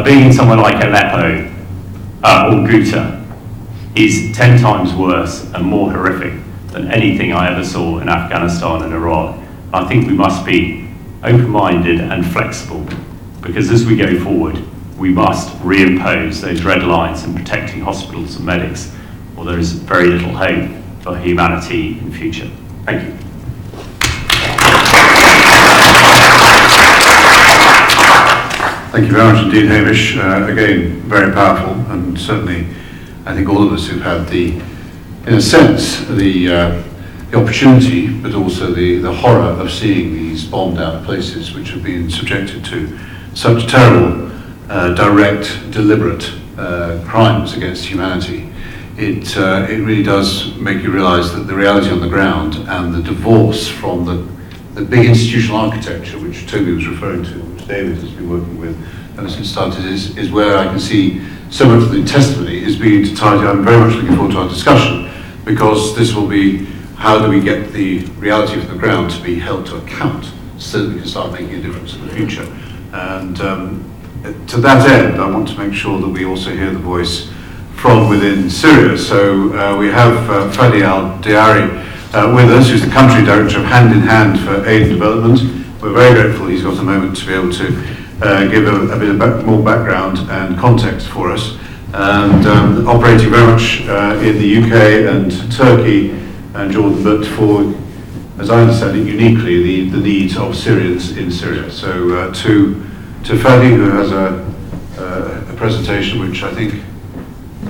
being in somewhere like Aleppo or Ghouta is 10 times worse and more horrific than anything I ever saw in Afghanistan and Iraq. I think we must be open-minded and flexible, because as we go forward, we must reimpose those red lines in protecting hospitals and medics, or there is very little hope for humanity in future. Thank you. Thank you very much indeed, Hamish. Again, very powerful, and certainly I think all of us who've had in a sense, the opportunity, but also the horror of seeing these bombed out places which have been subjected to such terrible, direct, deliberate crimes against humanity. It really does make you realise that the reality on the ground and the divorce from the big institutional architecture which Toby was referring to, which David has been working with ever since started, is where I can see so much of the testimony is being to tidy. I'm very much looking forward to our discussion, because this will be how do we get the reality of the ground to be held to account so that we can start making a difference in the future. And to that end, I want to make sure that we also hear the voice from within Syria. So we have Fadi Al-Diari with us, who's the country director of Hand in Hand for Aid and Development. We're very grateful he's got a moment to be able to give a bit of more background and context for us. And operating very much in the UK and Turkey and Jordan, but for, as I understand it, uniquely the needs of Syrians in Syria. So to Fadi, who has a presentation which I think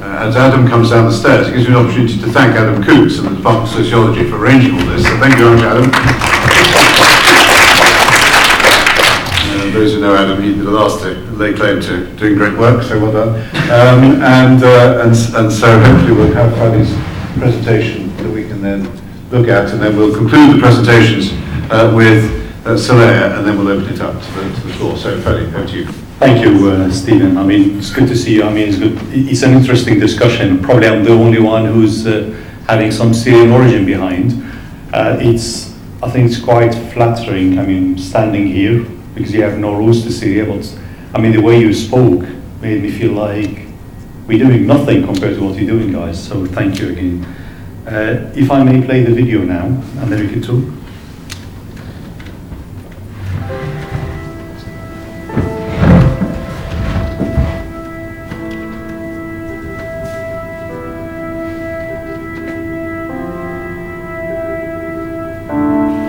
as Adam comes down the stairs, it gives me an opportunity to thank Adam Coots and the Department of Sociology for arranging all this. So thank you very much, Adam. Those who know Adam, he'd be the last to lay claim to doing great work, so well done. And so hopefully we'll have Fadi's presentation that we can then look at, and then we'll conclude the presentations with Soraya, and then we'll open it up to the floor. So Fadi, over to you. Thank you, Stephen. I mean, it's good to see you. I mean, it's an interesting discussion. Probably I'm the only one who's having some Syrian origin behind. I think it's quite flattering, I mean, standing here, because you have no roots to Syria, but I mean, the way you spoke made me feel like we're doing nothing compared to what you're doing, guys. So thank you again. If I may play the video now, and then we can talk.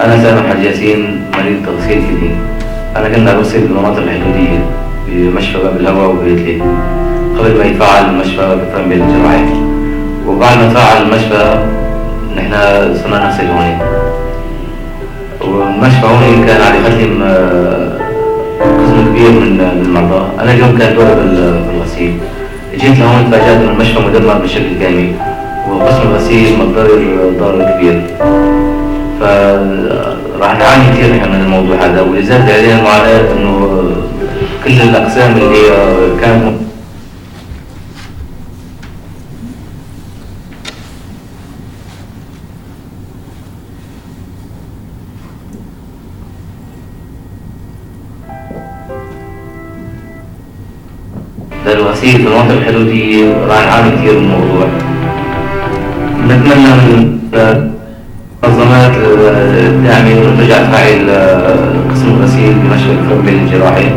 أنا سامح حاج ياسين مريض تغسيل كلي. أنا كنت أغسل بالمناطق الحدودية بمشفى باب الهواء وبيتلي قبل ما يتفعل المشفى بفرن بين الجراحي، وبعد ما تفعل المشفى نحن صرنا نغسل هون. والمشفى هون كان على يخدم قسم كبير من المرضى. أنا اليوم كان دوري بالغسيل. جيت لهون تفاجأت إن المشفى مدمر بشكل كامل، وقسم الغسيل متضرر ضرر كبير. فراح نعاني كثير نحن من الموضوع هذا، ولذلك علينا المعاناة انه كل الاقسام اللي كانت للغسيل في المناطق الحدودية راح نعاني كثير من الموضوع. نتمنى من منظمات الداعمة ترجع تفعل قسم الغسيل بمشفى الفرن بين الجراحي،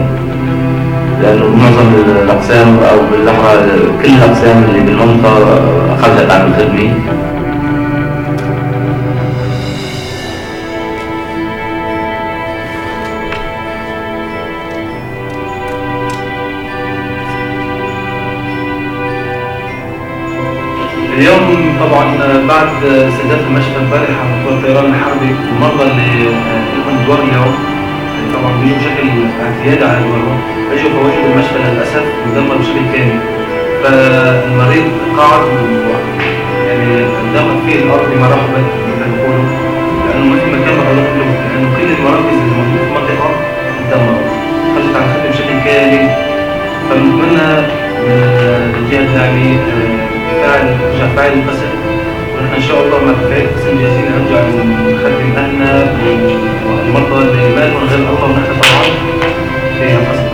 لأنه معظم الأقسام أو بالأحرى كل الأقسام اللي بالمنطقة خرجت عن الخدمة. اليوم طبعا بعد استهداف المشفى امبارح على مطار الطيران الحربي، المرضى اللي لهم دوار اليوم طبعا بيجوا بشكل اعتيادي على دورهم، اجوا فوجدوا المشفى للاسف مدمر بشكل كامل. فالمريض قاعد يعني دخل فيه الارض بمراحبه مثل ما بيقولوا، لانه ما في مكان بقى له، لانه كل المراكز اللي موجوده في المنطقه اتدمرت، خرجت عن الخدمه بشكل كامل. فبنتمنى من الجهه الداعمه ترجع فاعل القسم، ونحن ان شاء الله مع كفايه القسم جاهزين نرجع نخدم اهلنا والمرضى اللي ما لهم غير الله، ونحن طبعا في القسم.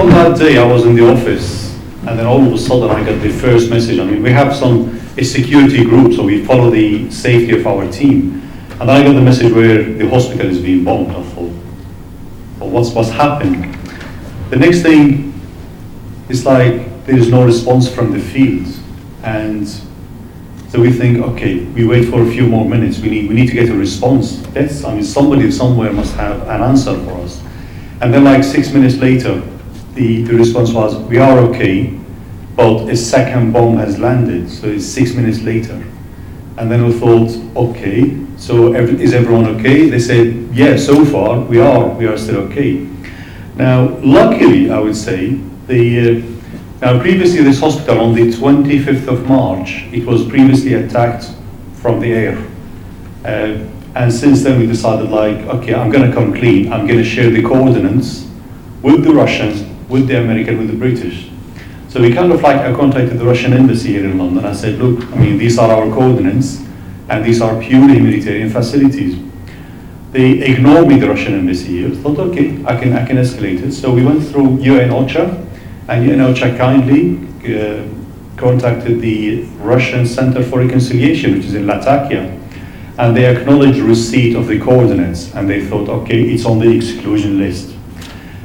On that day I was in the office, and then all of a sudden I got the first message. I mean, we have a security group, so we follow the safety of our team, and I got the message where the hospital is being bombed. I thought, well, what's happened? The next thing is like there is no response from the field, and so we think, okay, we wait for a few more minutes. We need to get a response. I mean, somebody somewhere must have an answer for us. And then like 6 minutes later, the response was, we are okay, but a second bomb has landed, so it's 6 minutes later. And then we thought, okay, so is everyone okay? They said, yeah, so far we are still okay. Now, luckily, I would say, now previously this hospital on the 25th of March, it was previously attacked from the air. And since then we decided like, okay, I'm going to come clean. I'm going to share the coordinates with the Russians, with the American, with the British. So we kind of like, I contacted the Russian embassy here in London. I said, look, I mean, these are our coordinates, and these are purely humanitarian facilities. They ignored me, the Russian embassy here. Thought, okay, I can escalate it. So we went through UN OCHA, and UN OCHA kindly contacted the Russian Center for Reconciliation, which is in Latakia, and they acknowledged receipt of the coordinates, and they thought, okay, it's on the exclusion list.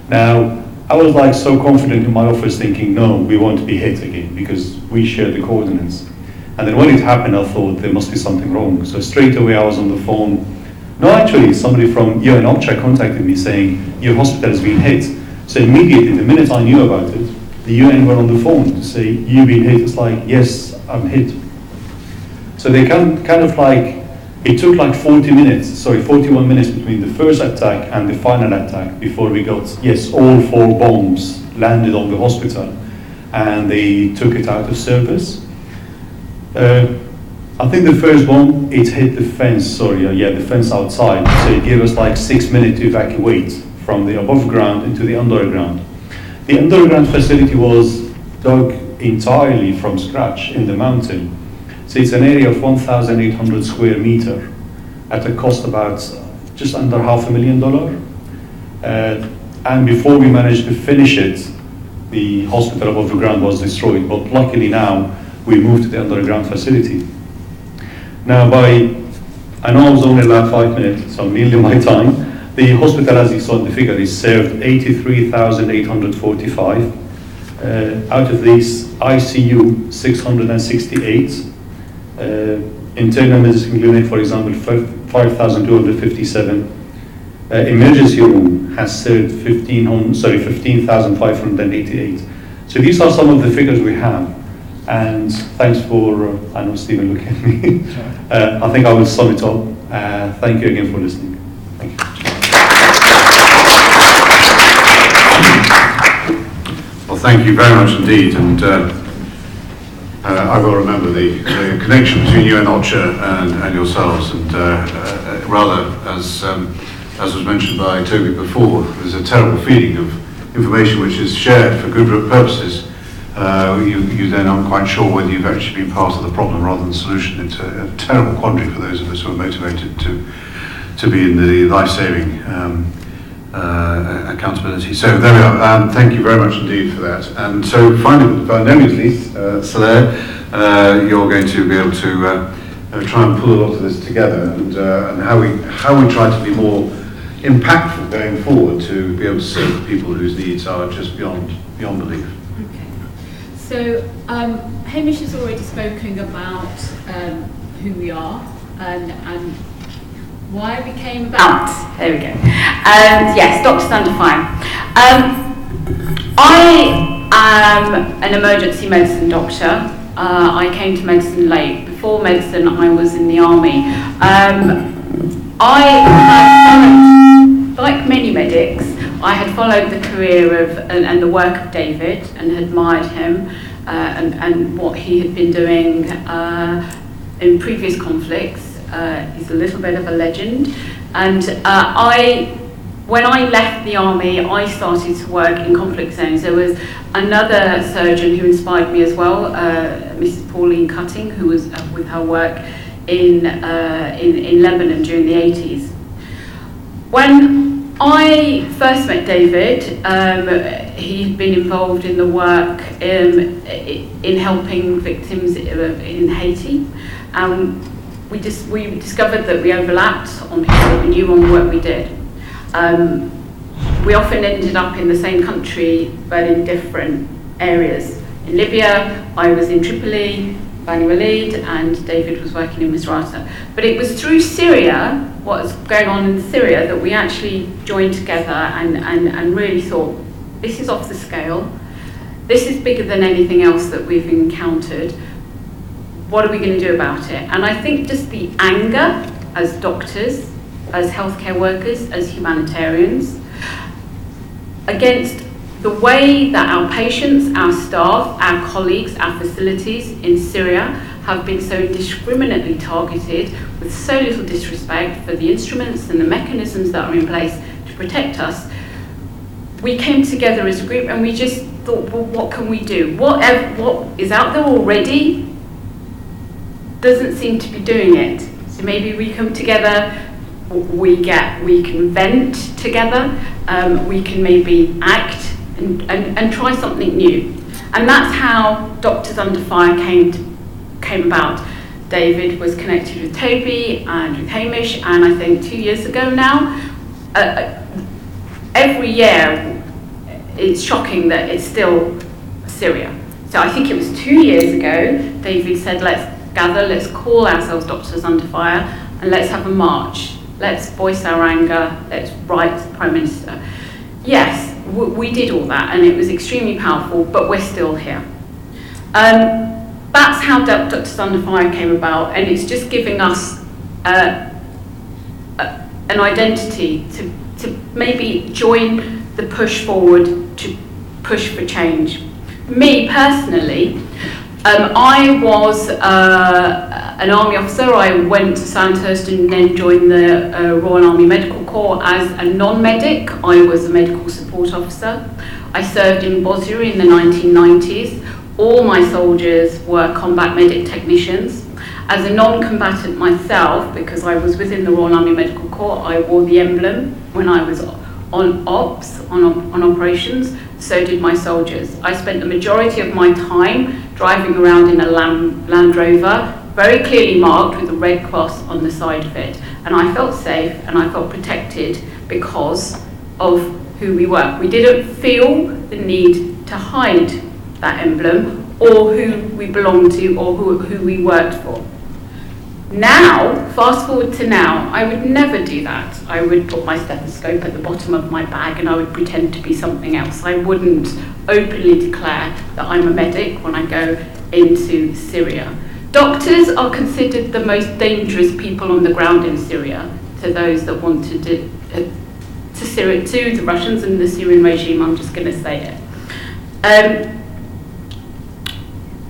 Now, I was like so confident in my office thinking, no, we won't be hit again because we share the coordinates. And then when it happened, I thought there must be something wrong. So straight away I was on the phone. No, actually, somebody from UN OCHA contacted me saying, your hospital has been hit. So immediately, the minute I knew about it, the UN were on the phone to say, you've been hit. It's like, yes, I'm hit. So they kind of like, it took like 41 minutes between the first attack and the final attack before we got, yes, all 4 bombs landed on the hospital and they took it out of service. I think the first bomb, it hit the fence, the fence outside. So it gave us like 6 minutes to evacuate from the above ground into the underground. The underground facility was dug entirely from scratch in the mountain. So it's an area of 1,800 square meter at a cost about just under $500,000. And before we managed to finish it, the hospital above the ground was destroyed. But luckily now, we moved to the underground facility. Now I know I was only allowed 5 minutes, so I'm nearly my time. The hospital, as you saw in the figure, is served 83,845. Out of these, ICU 668. Internal medicine clinic, for example, 5,257. Emergency room has served 15,588. So these are some of the figures we have. And thanks for, I know Stephen looking at me. I think I will sum it up. Thank you again for listening. Thank you. Well, thank you very much indeed. And I will remember the connection between you and OCHA and yourselves. And rather, as was mentioned by Toby before, there's a terrible feeling of information which is shared for good purposes. You then aren't quite sure whether you've actually been part of the problem rather than the solution. It's a terrible quandary for those of us who are motivated to be in the life-saving accountability. So there we are. Thank you very much indeed for that. And so finally, by no means least, Saleh, you're going to be able to try and pull a lot of this together and how we try to be more impactful going forward to be able to serve people whose needs are just beyond belief. So Hamish has already spoken about who we are and why we came about. There we go. Yes, Dr. Thunderfine. I am an emergency medicine doctor. I came to medicine late. Before medicine, I was in the army. I had, like many medics, I had followed the career of and the work of David and admired him and what he had been doing in previous conflicts. He's a little bit of a legend. And when I left the army, I started to work in conflict zones. There was another surgeon who inspired me as well, Mrs. Pauline Cutting, who was with her work in Lebanon during the 80s. When I first met David, he'd been involved in the work in helping victims in Haiti. We discovered that we overlapped on people that we knew on the work we did. We often ended up in the same country, but in different areas. In Libya, I was in Tripoli, Bani Walid, and David was working in Misrata. But it was through Syria, what was going on in Syria, that we actually joined together and really thought, this is off the scale. This is bigger than anything else that we've encountered. What are we going to do about it? And I think just the anger as doctors, as healthcare workers, as humanitarians, against the way that our patients, our staff, our colleagues, our facilities in Syria have been so indiscriminately targeted with with so little disrespect for the instruments and the mechanisms that are in place to protect us, we came together as a group and we just thought, well, what can we do? What is out there already doesn't seem to be doing it. So maybe we come together, we can vent together, we can maybe act and try something new. And that's how Doctors Under Fire came about. David was connected with Toby and with Hamish, and I think 2 years ago now, every year it's shocking that it's still Syria. So I think it was 2 years ago, David said, let's gather, let's call ourselves Doctors Under Fire, and let's have a march. Let's voice our anger, let's write to the Prime Minister. Yes, we did all that, and it was extremely powerful, but we're still here. That's how Doctors Under Fire came about, and it's just giving us an identity to maybe join the push forward, to push for change. Me personally, I was an army officer. I went to Sandhurst and then joined the Royal Army Medical Corps as a non-medic. I was a medical support officer. I served in Bosnia in the 1990s. All my soldiers were combat medic technicians. As a non-combatant myself, because I was within the Royal Army Medical Corps, I wore the emblem when I was on ops, on operations. So did my soldiers. I spent the majority of my time driving around in a Land Rover, very clearly marked with a red cross on the side of it. And I felt safe and I felt protected because of who we were. We didn't feel the need to hide that emblem or who we belonged to or who we worked for. Now, fast forward to now, I would never do that. I would put my stethoscope at the bottom of my bag and I would pretend to be something else. I wouldn't openly declare that I'm a medic when I go into Syria. Doctors are considered the most dangerous people on the ground in Syria to those that wanted to Syria, to the Russians and the Syrian regime. I'm just going to say it.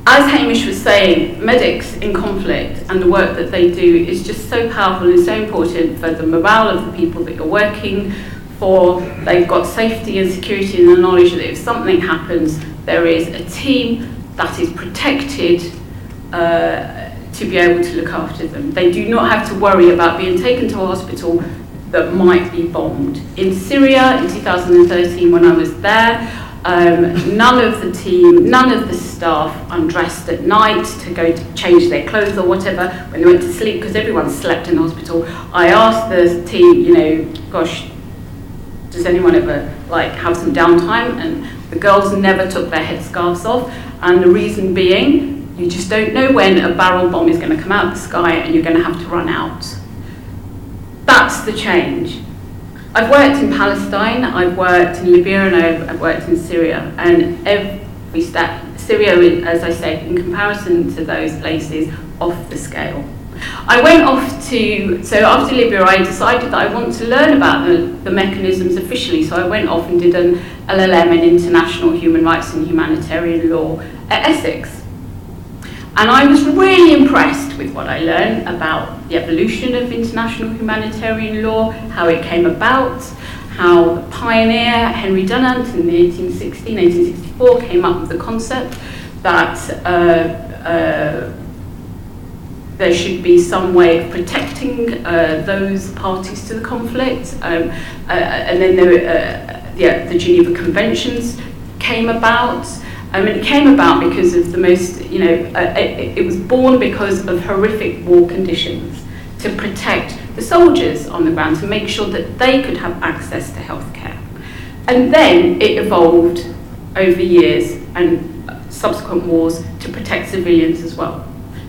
As Hamish was saying, medics in conflict and the work that they do is just so powerful and so important for the morale of the people that you're working for. They've got safety and security and the knowledge that if something happens, there is a team that is protected to be able to look after them. They do not have to worry about being taken to a hospital that might be bombed. In Syria in 2013 when I was there, none of the team, none of the staff undressed at night to go to change their clothes or whatever when they went to sleep, because everyone slept in the hospital. I asked the team, you know, gosh, does anyone ever like have some downtime? And the girls never took their headscarves off, and the reason being, you just don't know when a barrel bomb is going to come out of the sky and you're going to have to run out. That's the change. I've worked in Palestine, I've worked in Libya, and I've worked in Syria, and every step, Syria, as I said, in comparison to those places, off the scale. I went off to, so after Libya I decided that I want to learn about the mechanisms officially, so I went off and did an LLM in International Human Rights and Humanitarian Law at Essex. And I was really impressed with what I learned about the evolution of international humanitarian law, how it came about, how the pioneer Henry Dunant in 1864 came up with the concept that there should be some way of protecting those parties to the conflict. And then the Geneva Conventions came about. It came about because of the most, you know, it was born because of horrific war conditions to protect the soldiers on the ground, to make sure that they could have access to healthcare. And then it evolved over years and subsequent wars to protect civilians as well.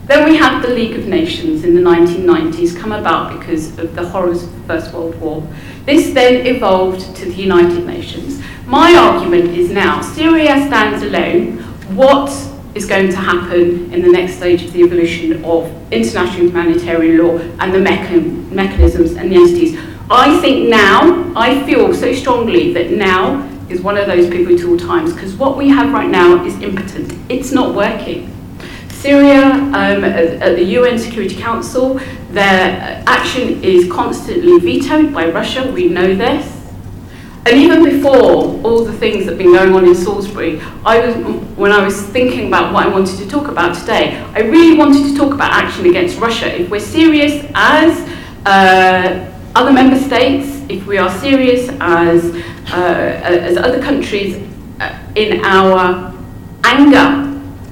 Then we had the League of Nations in the 1990s come about because of the horrors of the First World War. This then evolved to the United Nations. My argument is now, Syria stands alone. What is going to happen in the next stage of the evolution of international humanitarian law and the mechanisms and the entities? I think now, I feel so strongly that now is one of those pivotal times, because what we have right now is impotent. It's not working. Syria, at the UN Security Council, their action is constantly vetoed by Russia, we know this. And even before all the things that have been going on in Salisbury, when I was thinking about what I wanted to talk about today, I really wanted to talk about action against Russia. If we're serious as other member states, if we are serious as other countries in our anger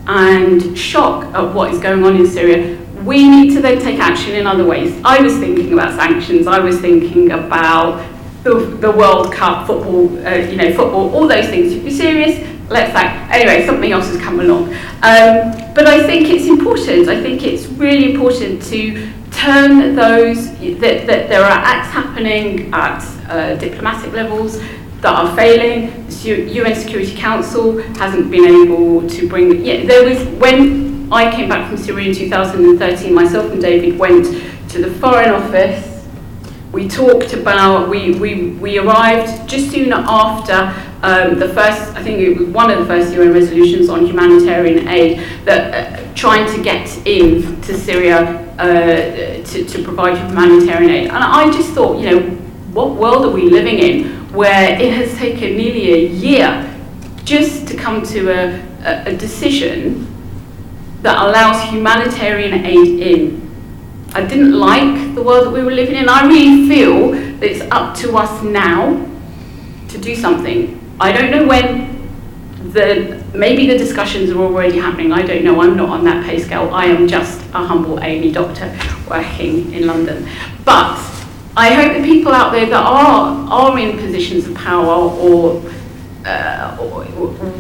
and shock at what is going on in Syria, we need to then take action in other ways. I was thinking about sanctions, I was thinking about the World Cup, football, football, all those things. If you're serious, let's act. Anyway, something else has come along. But I think it's important, I think it's really important to turn those, that there are acts happening at diplomatic levels that are failing. The UN Security Council hasn't been able to bring, there was, when I came back from Syria in 2013, myself and David went to the Foreign Office. We talked about, we arrived just soon after the first, I think it was one of the first UN resolutions on humanitarian aid that trying to get in to Syria to provide humanitarian aid. And I just thought, what world are we living in where it has taken nearly a year just to come to a decision that allows humanitarian aid in. I didn't like the world that we were living in. I really feel that it's up to us now to do something. I don't know when, maybe the discussions are already happening. I don't know, I'm not on that pay scale. I am just a humble A&E doctor working in London. But I hope the people out there that are in positions of power or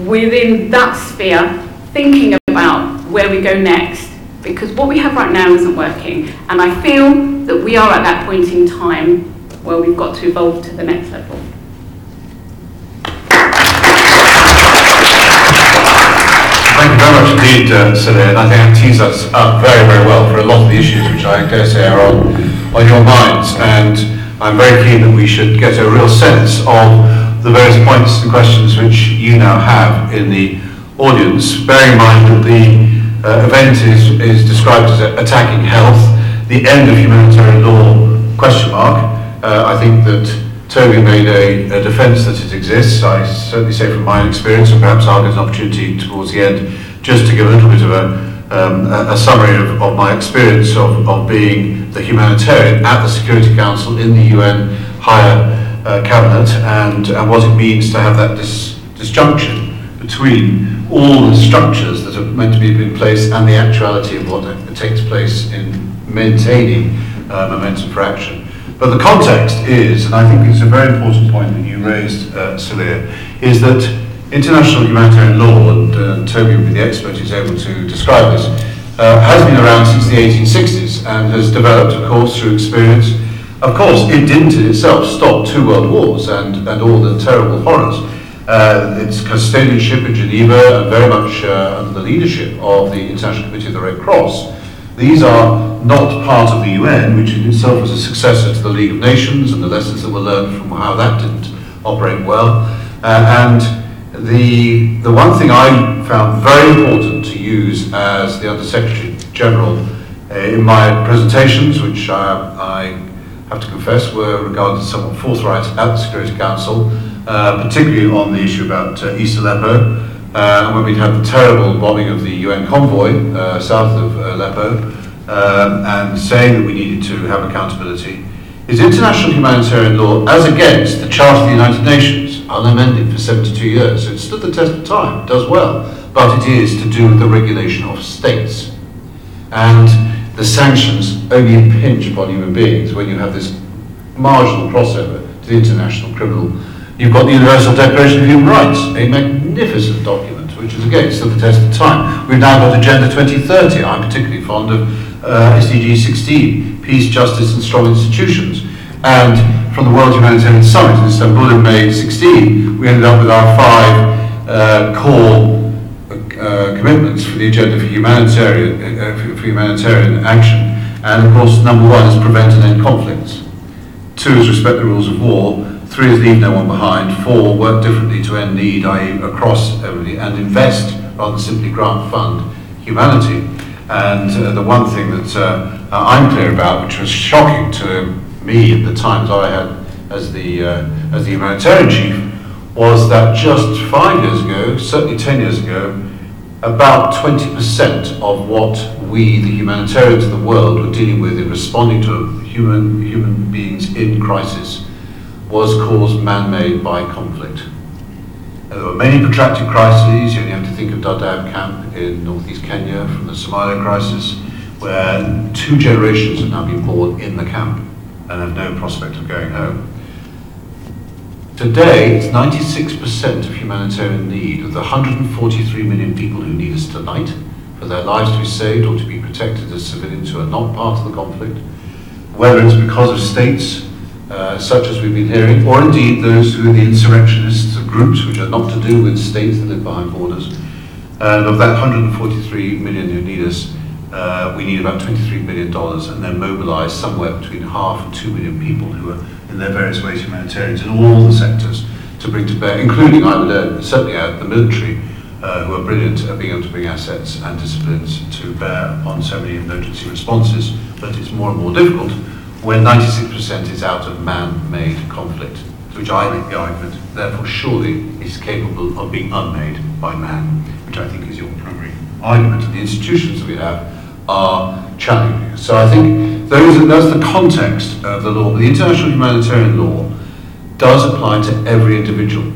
within that sphere, thinking about where we go next, because what we have right now isn't working, and I feel that we are at that point in time where we've got to evolve to the next level. Thank you very much indeed, Celia, and I think that tees us up very, very well for a lot of the issues which I dare say are on your minds, and I'm very keen that we should get a real sense of the various points and questions which you now have in the audience, bearing in mind that the event is described as attacking health, the end of humanitarian law, question mark. I think that Toby made a defence that it exists. I certainly say from my experience, and perhaps I'll get an opportunity towards the end just to give a little bit of a summary of my experience of being the humanitarian at the Security Council in the UN Higher Cabinet, and what it means to have that disjunction between all the structures that are meant to be in place and the actuality of what takes place in maintaining momentum for action. But the context is, and I think it's a very important point that you raised, Celia, is that international humanitarian law, and Toby will be the expert who's able to describe this, has been around since the 1860s and has developed, of course, through experience. Of course, it didn't in itself stop 2 world wars and all the terrible horrors. Its custodianship in Geneva, and very much under the leadership of the International Committee of the Red Cross. These are not part of the UN, which in itself was a successor to the League of Nations, and the lessons that were learned from how that didn't operate well. And the one thing I found very important to use as the Under-Secretary General in my presentations, which I have to confess were regarded as somewhat forthright at the Security Council, particularly on the issue about East Aleppo, when we'd had the terrible bombing of the UN convoy south of Aleppo, and saying that we needed to have accountability, is international humanitarian law as against the Charter of the United Nations, unamended for 72 years. So it stood the test of time, it does well, but it is to do with the regulation of states. And the sanctions only impinge upon human beings when you have this marginal crossover to the international criminal. You've got the Universal Declaration of Human Rights, a magnificent document, which is again stood the test of time. We've now got Agenda 2030. I'm particularly fond of SDG 16, peace, justice and strong institutions. And from the World Humanitarian Summit in Istanbul in May 16, we ended up with our 5 core commitments for the agenda for humanitarian action. And of course, number 1 is prevent and end conflicts. 2 is respect the rules of war. 3 is leave no one behind. 4, work differently to end need, i.e. across everybody, and invest rather than simply grant fund humanity. And the one thing that I'm clear about, which was shocking to me at the times I had as the humanitarian chief, was that just 5 years ago, certainly 10 years ago, about 20% of what we, the humanitarians of the world, were dealing with in responding to human beings in crisis was caused man-made by conflict. There were many protracted crises. You only have to think of Dadaab camp in northeast Kenya, from the Somalia crisis, where 2 generations have now been born in the camp and have no prospect of going home. Today, it's 96% of humanitarian need. Of the 143 million people who need us tonight for their lives to be saved or to be protected as civilians who are not part of the conflict, whether it's because of states such as we've been hearing, or indeed those who are the insurrectionists of groups which are not to do with states that live behind borders. And of that 143 million who need us, we need about $23 billion, and then mobilize somewhere between 1/2 and 2 million people who are in their various ways humanitarians in all the sectors to bring to bear, including, I would certainly add, the military, who are brilliant at being able to bring assets and disciplines to bear upon so many emergency responses, but it's more and more difficult when 96% is out of man-made conflict, to which I make the argument, therefore surely is capable of being unmade by man, which I think is your primary argument. And the institutions that we have are challenging. So I think that's the context of the law. The international humanitarian law does apply to every individual.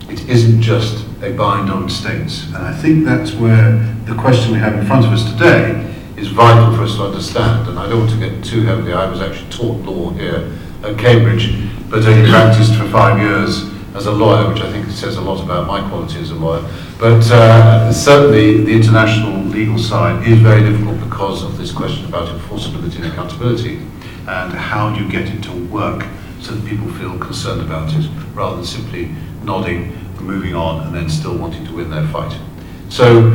It isn't just a bind on states. And I think that's where the question we have in front of us today is vital for us to understand. And I don't want to get too heavily. I was actually taught law here at Cambridge, but only practiced for 5 years as a lawyer, which I think says a lot about my quality as a lawyer. But certainly the international legal side is very difficult because of this question about enforceability and accountability, and how do you get it to work so that people feel concerned about it, rather than simply nodding and moving on and then still wanting to win their fight. So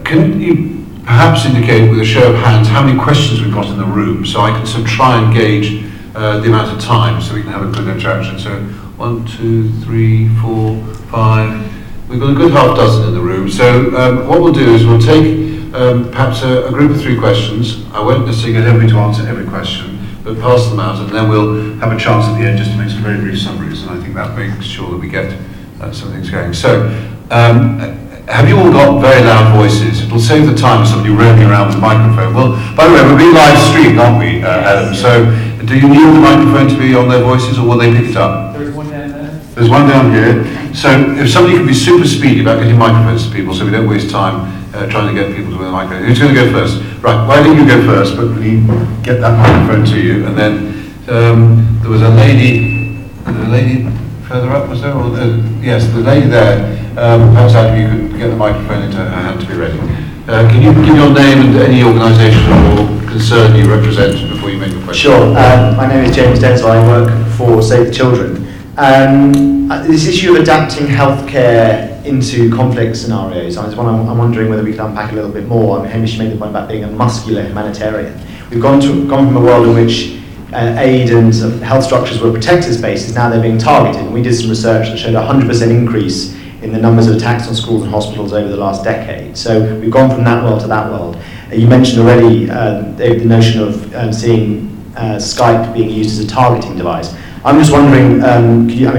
can you perhaps indicate with a show of hands how many questions we've got in the room, so I can sort of try and gauge the amount of time so we can have a good interaction. So 1, 2, 3, 4, 5. We've got a good half dozen in the room. So what we'll do is we'll take perhaps a group of 3 questions. I won't necessarily get everybody to answer every question, but pass them out, and then we'll have a chance at the end just to make some very brief summaries, and I think that makes sure that we get some things going. So have you all got very loud voices? It'll save the time of somebody roaming around with a microphone. Well, by the way, we're being live streamed, aren't we, Adam? So do you need the microphone to be on their voices, or will they pick it up? There's one down there. There's one down here. So if somebody can be super speedy about getting microphones to people so we don't waste time trying to get people to win the microphone. Who's going to go first? Right, why don't you go first, but we get that microphone to you. And then there was a lady further up, was there? Or, yes, the lady there. Perhaps Adam, you could get the microphone into her hand to be ready. Can you give your name and any organisation or concern you represent before you make your question? Sure. My name is James Denzel. I work for Save the Children. This issue of adapting healthcare into conflict scenarios, I'm wondering whether we could unpack a little bit more. I mean, Hamish made the point about being a muscular humanitarian. We've gone from a world in which aid and health structures were protected spaces, now they're being targeted. And we did some research that showed a 100% increase in the numbers of attacks on schools and hospitals over the last decade. So we've gone from that world to that world. You mentioned already the notion of seeing Skype being used as a targeting device. I'm just wondering,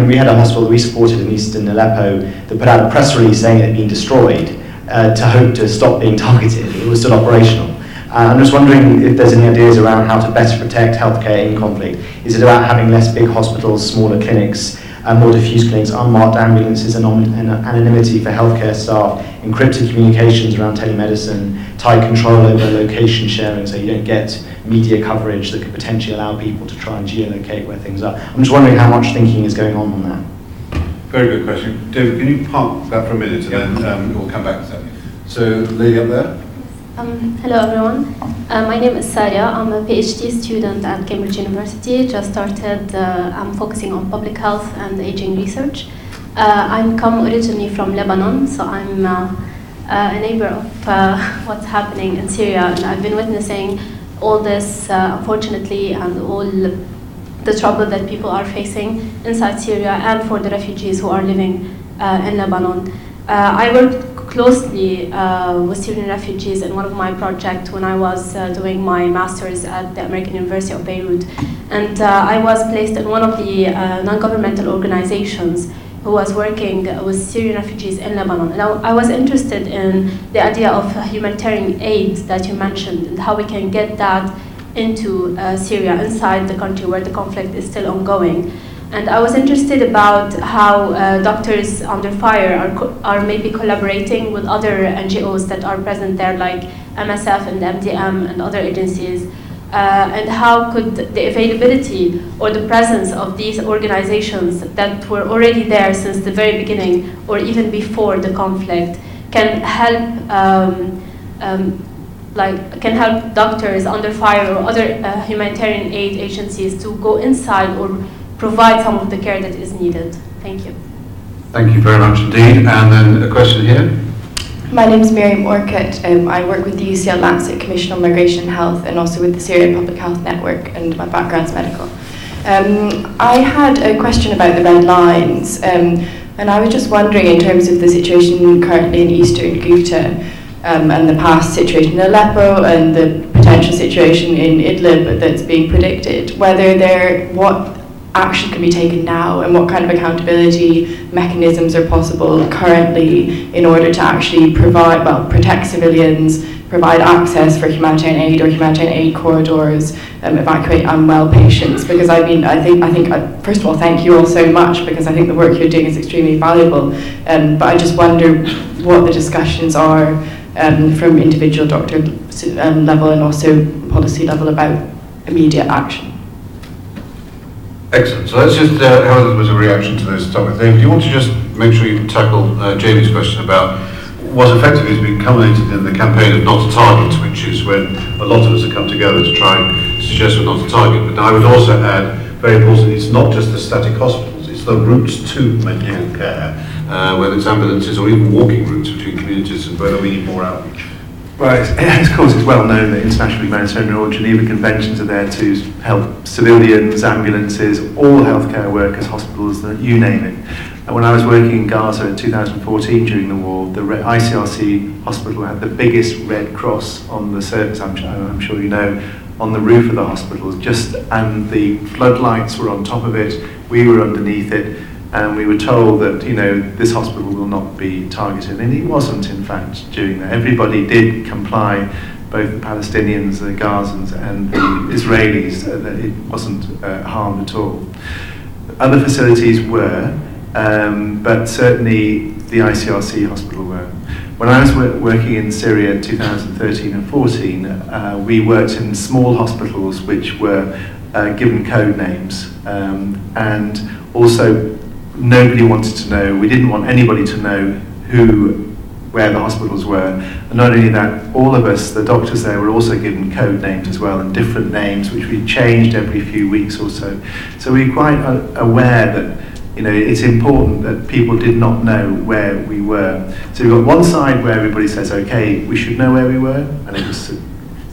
we had a hospital that we supported in eastern Aleppo that put out a press release saying it had been destroyed to hope to stop being targeted. It was still operational. I'm just wondering if there's any ideas around how to better protect healthcare in conflict. Is it about having less big hospitals, smaller clinics, more diffuse clinics, unmarked ambulances, and anonymity for healthcare staff, encrypted communications around telemedicine, tight control over location sharing so you don't get media coverage that could potentially allow people to try and geolocate where things are? I'm just wondering how much thinking is going on that. Very good question. David, can you park that for a minute and then we'll come back to that. So, the lady up there. Hello everyone. My name is Saria. I'm a PhD student at Cambridge University. Just started, I'm focusing on public health and aging research. I'm come originally from Lebanon, so I'm a neighbor of what's happening in Syria, and I've been witnessing all this, unfortunately, and all the trouble that people are facing inside Syria and for the refugees who are living in Lebanon. I worked closely with Syrian refugees in one of my projects when I was doing my master's at the American University of Beirut. And I was placed in one of the non-governmental organizations who was working with Syrian refugees in Lebanon. And I was interested in the idea of humanitarian aid that you mentioned and how we can get that into Syria, inside the country where the conflict is still ongoing. And I was interested about how Doctors Under Fire are maybe collaborating with other NGOs that are present there, like MSF and MDM and other agencies, and how could the availability or the presence of these organizations that were already there since the very beginning or even before the conflict can help can help Doctors Under Fire or other humanitarian aid agencies to go inside or provide some of the care that is needed. Thank you. Thank you very much indeed. And then a question here. My name is Miriam Orcutt. I work with the UCL Lancet Commission on Migration and Health and also with the Syrian Public Health Network, and my background is medical. I had a question about the red lines, and I was just wondering, in terms of the situation currently in eastern Ghouta, and the past situation in Aleppo and the potential situation in Idlib that's being predicted, what action can be taken now and what kind of accountability mechanisms are possible currently in order to actually protect civilians, provide access for humanitarian aid or humanitarian aid corridors, evacuate unwell patients. Because I think first of all, thank you all so much, because I think the work you're doing is extremely valuable. But I just wonder what the discussions are from individual doctor level and also policy level about immediate action. Excellent. So let's just have a little bit of a reaction to those topics. David, do you want to just make sure you tackle Jamie's question about what effectively has been culminated in the campaign of Not a Target, which is when a lot of us have come together to try and suggest we're not a target. But I would also add, very importantly, it's not just the static hospitals, it's the routes to mental care, whether it's ambulances or even walking routes between communities, and whether we need more outreach. Well, of course, it's well known that international humanitarian or Geneva Conventions are there to help civilians, ambulances, all healthcare workers, hospitals, you name it. And when I was working in Gaza in 2014 during the war, the ICRC hospital had the biggest Red Cross on the surface, I'm sure you know, on the roof of the hospital, and the floodlights were on top of it, we were underneath it, and we were told that, this hospital will not be targeted. And it wasn't, in fact, during that. Everybody did comply, both the Palestinians, the Gazans, and the Israelis, that it wasn't harmed at all. Other facilities were, but certainly the ICRC hospital were. When I was working in Syria in 2013 and 14, we worked in small hospitals which were given code names, and also nobody wanted to know, we didn't want anybody to know where the hospitals were. And not only that, all of us, the doctors there, were also given code names as well, and different names, which we changed every few weeks or so. So we were quite aware that it's important that people did not know where we were. So we've got one side where everybody says, okay, we should know where we were, and it was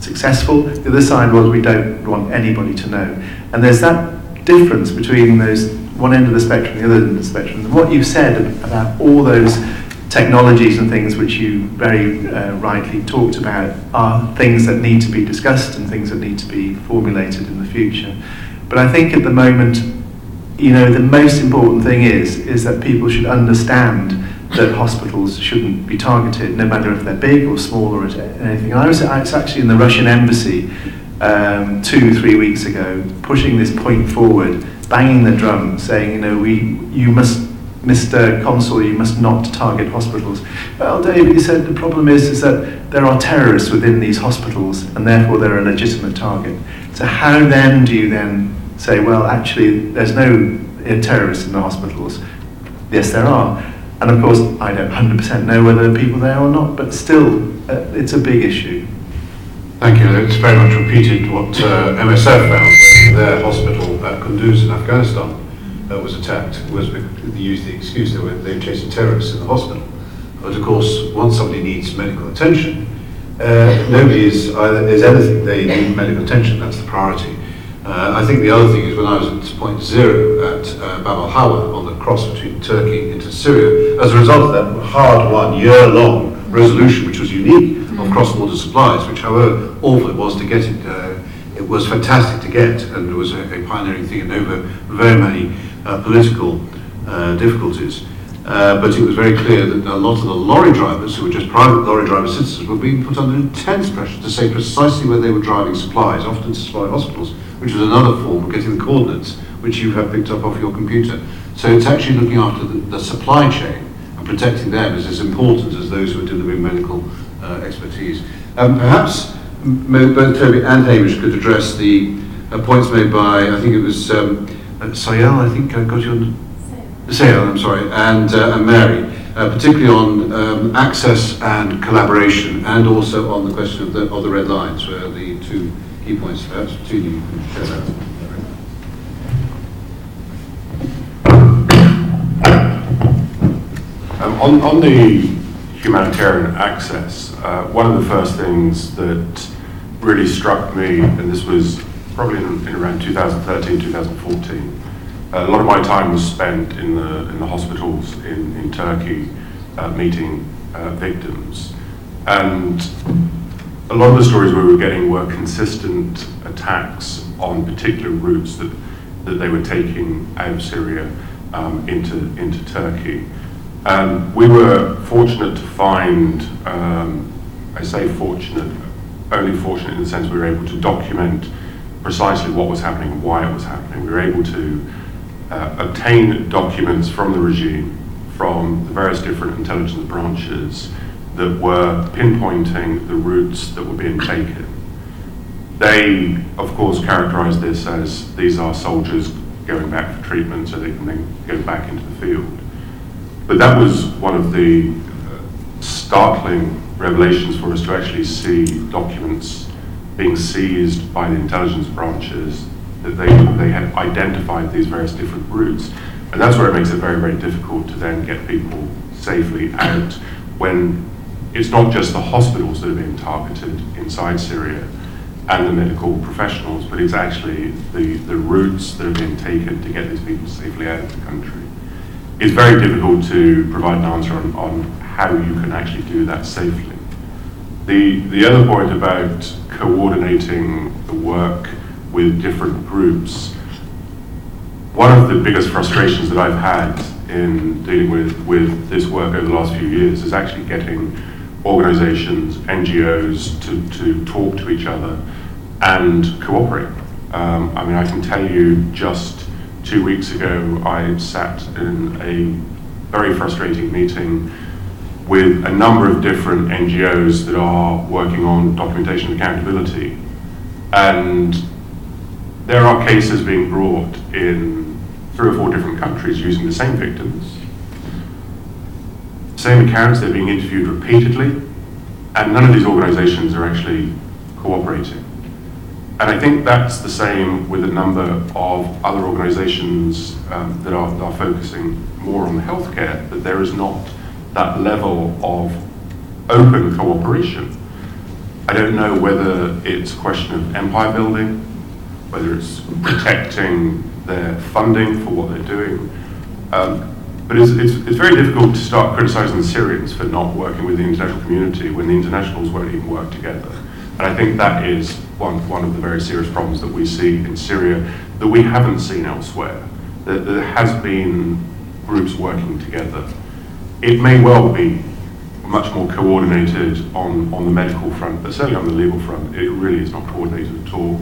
successful. The other side was, we don't want anybody to know. And there's that difference between those one end of the spectrum, the other end of the spectrum. And what you've said about all those technologies and things which you very rightly talked about are things that need to be discussed and things that need to be formulated in the future. But I think at the moment, the most important thing is that people should understand that hospitals shouldn't be targeted, no matter if they're big or small or anything. I was actually in the Russian embassy 2-3 weeks ago, pushing this point forward, banging the drum, saying, you must, Mr. Consul, you must not target hospitals. Well, David, he said, the problem is that there are terrorists within these hospitals, and therefore they're a legitimate target. So how then do you then say, well, actually, there's no terrorists in the hospitals? Yes, there are. And of course, I don't 100% know whether there are people there or not, but still, it's a big issue. Thank you. It's very much repeated what MSF found when their hospital at Kunduz in Afghanistan was attacked. They used the excuse they were chasing terrorists in the hospital. But of course, once somebody needs medical attention, nobody is anything. They need medical attention. That's the priority. I think the other thing is when I was at point zero at Bab al-Hawa on the cross between Turkey into Syria, as a result of that hard-won, year-long resolution, which was unique, of cross-border supplies, which however awful it was to get it was fantastic to get, and it was a pioneering thing and over very many political difficulties. But it was very clear that a lot of the lorry drivers, who were just private lorry driver citizens, were being put under intense pressure to say precisely where they were driving supplies, often to supply hospitals, which was another form of getting the coordinates, which you have picked up off your computer. So it's actually looking after the supply chain and protecting them is as important as those who are delivering medical expertise. Perhaps both Toby and Hamish could address the points made by, I think it was Sayal, I think I got your... Sayal, I'm sorry, and Mary, particularly on access and collaboration, and also on the question of the red lines, where the two key points, perhaps between you can share that. On the humanitarian access, one of the first things that really struck me, and this was probably in around 2013, 2014, a lot of my time was spent in the hospitals in Turkey, meeting victims, and a lot of the stories we were getting were consistent attacks on particular routes that they were taking out of Syria into Turkey. And we were fortunate to find, I say fortunate, only fortunate in the sense we were able to document precisely what was happening and why it was happening. We were able to obtain documents from the regime, from the various different intelligence branches that were pinpointing the routes that were being taken. They, of course, characterized this as these are soldiers going back for treatment so they can then go back into the field. But that was one of the startling revelations for us to actually see documents being seized by the intelligence branches, that they had identified these various different routes. And that's where it makes it very, very difficult to then get people safely out when it's not just the hospitals that are being targeted inside Syria and the medical professionals, but it's actually the routes that are being taken to get these people safely out of the country. It's very difficult to provide an answer on how you can actually do that safely. The other point about coordinating the work with different groups, one of the biggest frustrations that I've had in dealing with this work over the last few years is actually getting organizations, NGOs to talk to each other and cooperate. I mean, I can tell you just 2 weeks ago, I sat in a very frustrating meeting with a number of different NGOs that are working on documentation and accountability. And there are cases being brought in 3 or 4 different countries using the same victims, same accounts, they're being interviewed repeatedly, and none of these organizations are actually cooperating. And I think that's the same with a number of other organizations that are focusing more on healthcare, that there is not that level of open cooperation. I don't know whether it's a question of empire building, whether it's protecting their funding for what they're doing. But it's very difficult to start criticizing the Syrians for not working with the international community when the internationals won't even work together. And I think that is one of the very serious problems that we see in Syria that we haven't seen elsewhere. There has been groups working together. It may well be much more coordinated on the medical front, but certainly on the legal front, it really is not coordinated at all.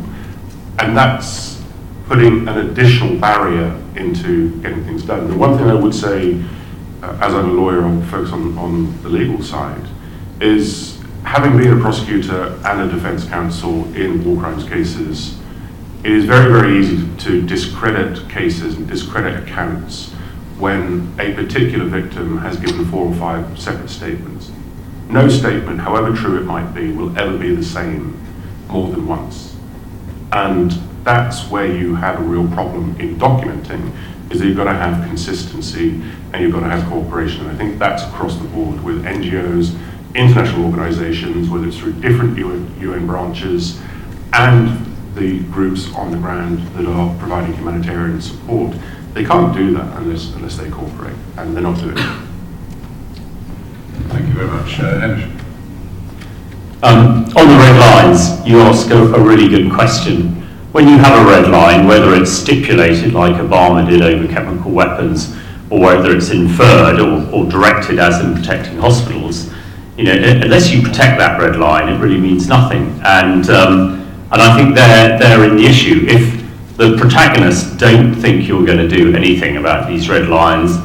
And that's putting an additional barrier into getting things done. The one thing I would say, as I'm a lawyer, I'll focus on the legal side, is having been a prosecutor and a defense counsel in war crimes cases, it is very, very easy to discredit cases and discredit accounts when a particular victim has given 4 or 5 separate statements. No statement, however true it might be, will ever be the same more than once. And that's where you have a real problem in documenting, is that you've got to have consistency and you've got to have cooperation. And I think that's across the board with NGOs, international organizations, whether it's through different UN branches, and the groups on the ground that are providing humanitarian support. They can't do that unless they cooperate, and they're not doing it. Thank you very much. Hamish. On the red lines, you ask a really good question. When you have a red line, whether it's stipulated like Obama did over chemical weapons, or whether it's inferred or directed as in protecting hospitals, unless you protect that red line, it really means nothing. And I think they're in the issue. If the protagonists don't think you're going to do anything about these red lines,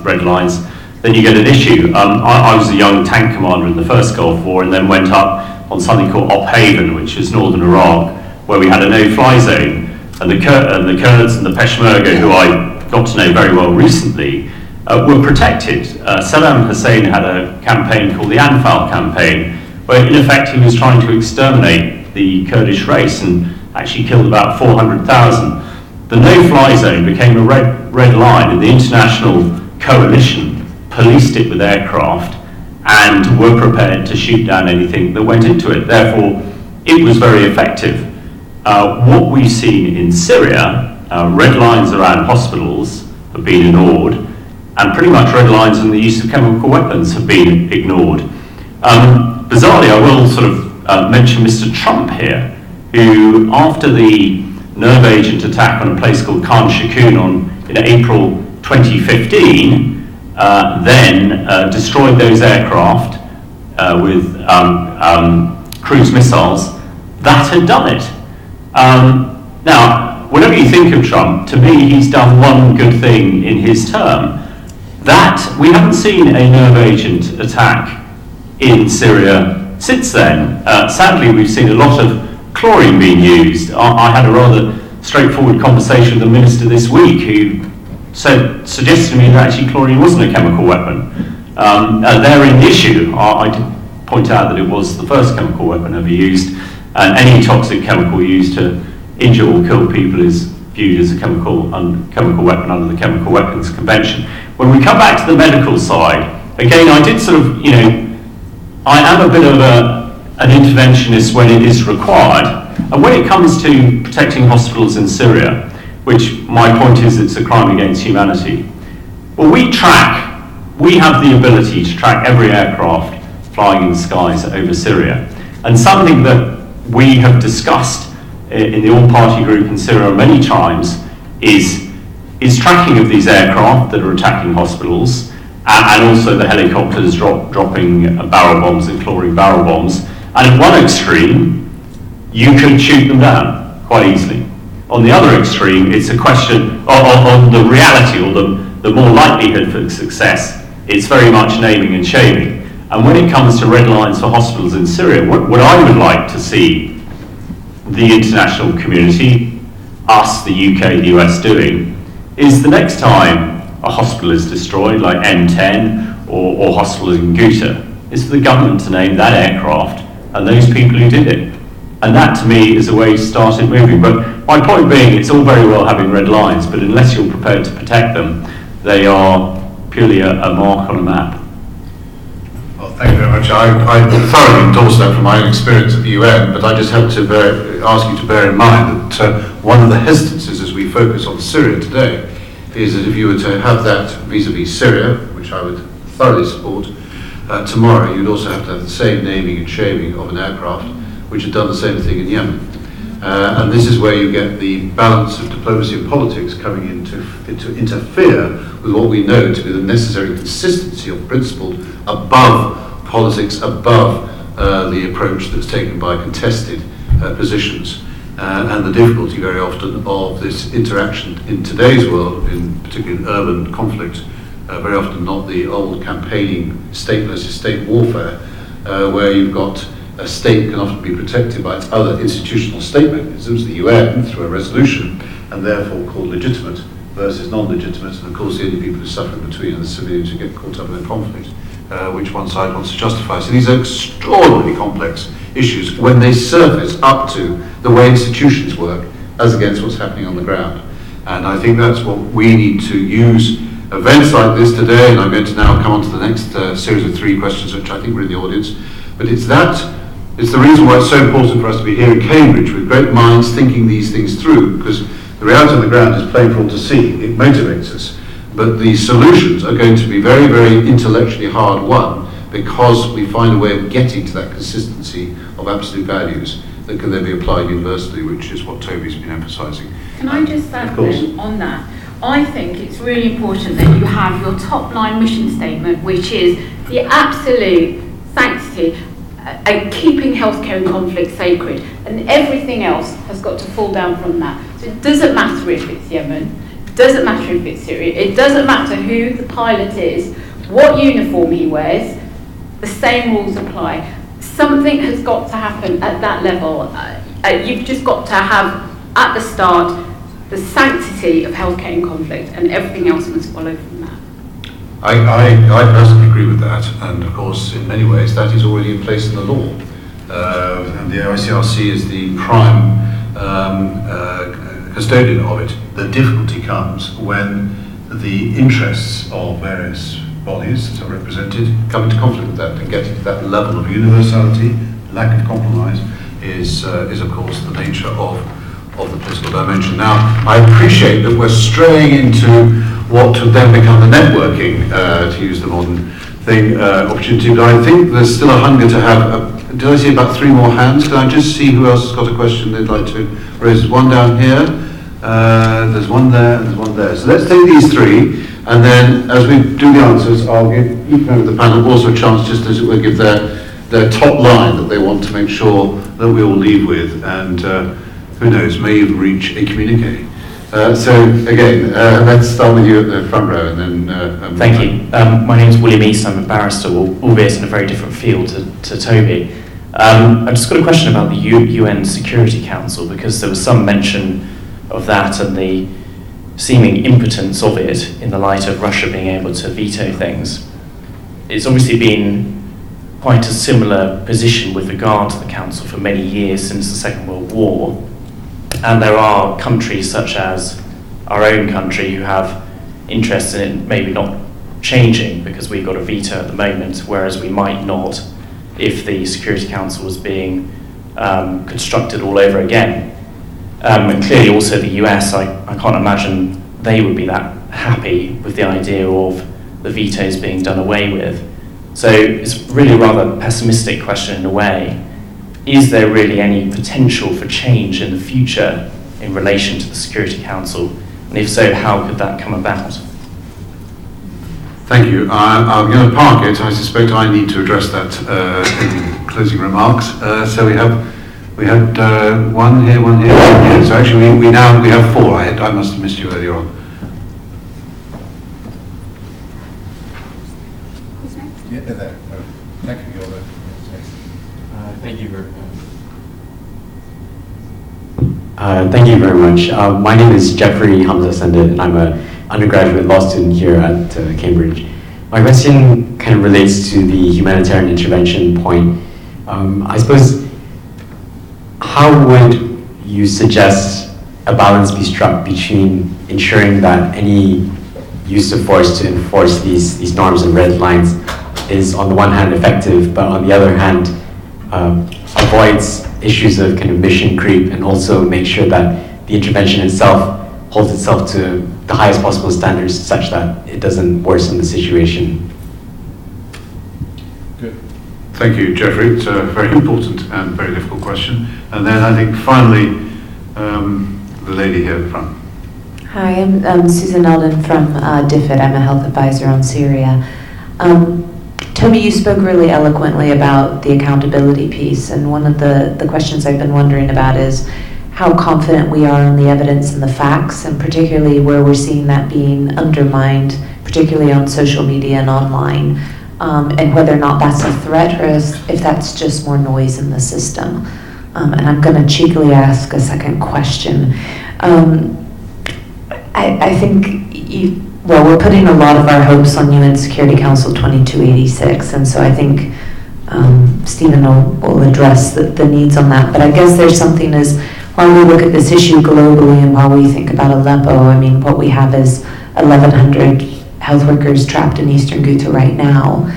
then you get an issue. I was a young tank commander in the first Gulf War, and then went up on something called Op Haven, which is northern Iraq, where we had a no-fly zone, and the Kurds and the Peshmerga, who I got to know very well recently, were protected. Saddam Hussein had a campaign called the Anfal campaign, where in effect he was trying to exterminate the Kurdish race and actually killed about 400,000. The no-fly zone became a red line, and the international coalition policed it with aircraft and were prepared to shoot down anything that went into it. Therefore, it was very effective. What we've seen in Syria, red lines around hospitals have been ignored, and pretty much red lines in the use of chemical weapons have been ignored. Bizarrely, I will sort of mention Mr. Trump here, who, after the nerve agent attack on a place called Khan Shaykhun in April 2015, then destroyed those aircraft with cruise missiles, that had done it. Now, whatever you think of Trump, to me he's done one good thing in his term. That we haven't seen a nerve agent attack in Syria since then. Sadly, we've seen a lot of chlorine being used. I had a rather straightforward conversation with the minister this week, who suggested to me that actually chlorine wasn't a chemical weapon. They're in the issue. I did point out that it was the first chemical weapon ever used, and any toxic chemical used to injure or kill people is viewed as a chemical weapon under the Chemical Weapons Convention. When we come back to the medical side, again, I did sort of, I am a bit of an interventionist when it is required. And when it comes to protecting hospitals in Syria, which my point is it's a crime against humanity, well, we have the ability to track every aircraft flying in the skies over Syria. And something that we have discussed in the all-party group in Syria many times is tracking of these aircraft that are attacking hospitals, and also the helicopters dropping barrel bombs and chlorine barrel bombs. And at one extreme, you can shoot them down quite easily. On the other extreme, it's a question on the reality, or the more likelihood for success. It's very much naming and shaming. And when it comes to red lines for hospitals in Syria, what I would like to see the international community, us, the UK, the US doing, is the next time a hospital is destroyed, like M10 or hospitals in Ghouta, is for the government to name that aircraft and those people who did it. And that, to me, is a way to start it moving. But my point being, it's all very well having red lines, but unless you're prepared to protect them, they are purely a mark on a map. Well, thank you very much. I thoroughly endorse that from my own experience at the UN, but I just have to ask you to bear in mind that one of the hesitancies as we focus on Syria today is that if you were to have that vis-a-vis Syria, which I would thoroughly support, tomorrow you'd also have to have the same naming and shaming of an aircraft which had done the same thing in Yemen. And this is where you get the balance of diplomacy and politics coming in to interfere with what we know to be the necessary consistency of principle above politics, above the approach that's taken by contested positions. And the difficulty very often of this interaction in today's world, in particularly urban conflict, very often not the old campaigning state versus state warfare, where you've got a state can often be protected by its other institutional state mechanisms, the UN, through a resolution, and therefore called legitimate versus non-legitimate. And of course, the only people who suffer in between are the civilians who get caught up in a conflict, which one side wants to justify. So these are extraordinarily complex issues when they surface up to the way institutions work as against what's happening on the ground. And I think that's what we need to use events like this today, and I'm going to now come on to the next series of 3 questions which I think were in the audience, but it's that It's the reason why it's so important for us to be here in Cambridge with great minds thinking these things through, because the reality on the ground is plain for all to see. It motivates us. But the solutions are going to be very, very intellectually hard won, because we find a way of getting to that consistency of absolute values that can then be applied universally, which is what Toby's been emphasising. Can I just add then on that? I think it's really important that you have your top line mission statement, which is the absolute sanctity, keeping healthcare and conflict sacred, and everything else has got to fall down from that. So it doesn't matter if it's Yemen, it doesn't matter if it's Syria, it doesn't matter who the pilot is, what uniform he wears, the same rules apply. Something has got to happen at that level. You've just got to have, at the start, the sanctity of healthcare and conflict, and everything else must follow from that. I personally agree with that, and of course, in many ways, that is already in place in the law. And the ICRC is the prime custodian of it. The difficulty comes when the interests of various bodies that are represented come into conflict with that, and getting to that level of universality, lack of compromise, is of course the nature of the political dimension. Now, I appreciate that we're straying into what would then become the networking, to use the modern thing, opportunity, but I think there's still a hunger to have, did I see about 3 more hands? Can I just see who else has got a question they'd like to raise? There's one down here, there's one there, and there's one there. So let's take these 3, and then as we do the answers, I'll give each member of the panel also a chance just as it were give their top line that they want to make sure that we all leave with, and who knows, may even reach a communique. So again, let's start with you at the front row, and then... Thank you. My name is William East. I'm a barrister, albeit in a very different field to Toby. I've just got a question about the UN Security Council, because there was some mention of that and the seeming impotence of it in the light of Russia being able to veto things. It's obviously been quite a similar position with regard to the Council for many years since the Second World War. And there are countries such as our own country who have interest in it maybe not changing because we've got a veto at the moment, whereas we might not if the Security Council was being constructed all over again. And clearly also the US, I can't imagine they would be that happy with the idea of the vetoes being done away with. So it's really a rather pessimistic question in a way. Is there really any potential for change in the future in relation to the Security Council? And if so, how could that come about? Thank you. I'm going to park it. I suspect I need to address that in closing remarks. So we had one here, one here, one here. So actually we have 4. I must have missed you earlier on. Who's next? Yeah, there. Thank you. You're there. Thank you very much. Thank you very much. My name is Jeffrey Hamza Sendit, and I'm an undergraduate law student here at Cambridge. My question kind of relates to the humanitarian intervention point. I suppose, how would you suggest a balance be struck between ensuring that any use of force to enforce these norms and red lines is on the one hand effective, but on the other hand avoids issues of kind of mission creep, and also make sure that the intervention itself holds itself to the highest possible standards such that it doesn't worsen the situation? Good. Thank you, Jeffrey. It's a very important and very difficult question. And then I think finally, the lady here at the front. Hi, I'm Susan Eldon from DFID. I'm a health advisor on Syria. Toby, you spoke really eloquently about the accountability piece, and one of the questions I've been wondering about is how confident we are in the evidence and the facts, and particularly where we're seeing that being undermined, particularly on social media and online, and whether or not that's a threat or if that's just more noise in the system. And I'm going to cheekily ask a second question. I think we're putting a lot of our hopes on UN Security Council 2286, and so I think Stephen will address the needs on that. But I guess there's something is, while we look at this issue globally and while we think about Aleppo, I mean, what we have is 1,100 health workers trapped in eastern Ghouta right now.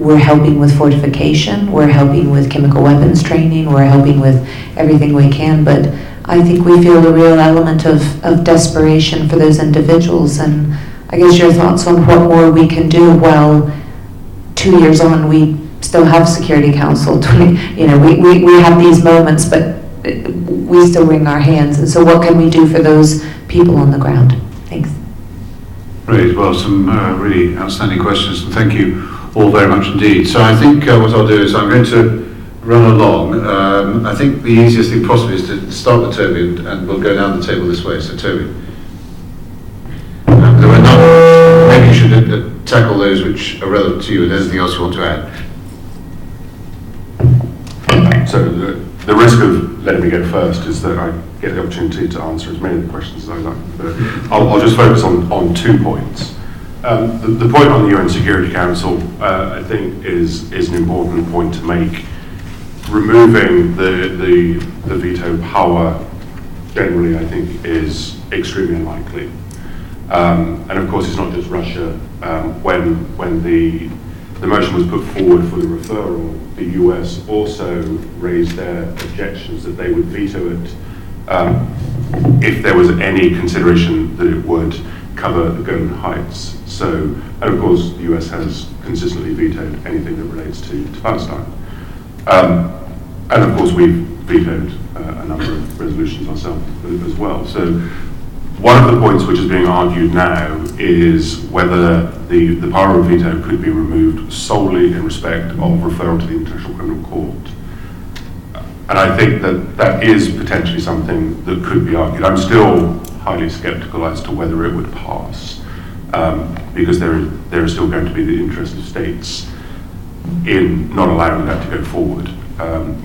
we're helping with fortification, we're helping with chemical weapons training, we're helping with everything we can, but I think we feel a real element of desperation for those individuals. And I guess your thoughts on what more we can do while 2 years on we still have Security Council. We have these moments, but we still wring our hands. And so what can we do for those people on the ground? Thanks. Great. Well, some really outstanding questions, and thank you all very much indeed. So I think what I'll do is I'm going to run along. I think the easiest thing possibly is to start with Toby, and we'll go down the table this way. So Toby. There were none. Maybe you should tackle those which are relevant to you, and anything else you want to add. So the risk of letting me go first is that I get the opportunity to answer as many of the questions as I like. But I'll just focus on 2 points. The point on the UN Security Council, I think, is an important point to make. Removing the veto power generally, I think, is extremely unlikely. And of course, it's not just Russia. When the motion was put forward for the referral, the US also raised their objections that they would veto it if there was any consideration that it would cover the Golan Heights. So, and of course, the US has consistently vetoed anything that relates to Palestine. And of course, we've vetoed a number of resolutions ourselves as well. So one of the points which is being argued now is whether the power of veto could be removed solely in respect of referral to the International Criminal Court. And I think that is potentially something that could be argued. I'm still highly skeptical as to whether it would pass, because there is still going to be the interest of states in not allowing that to go forward.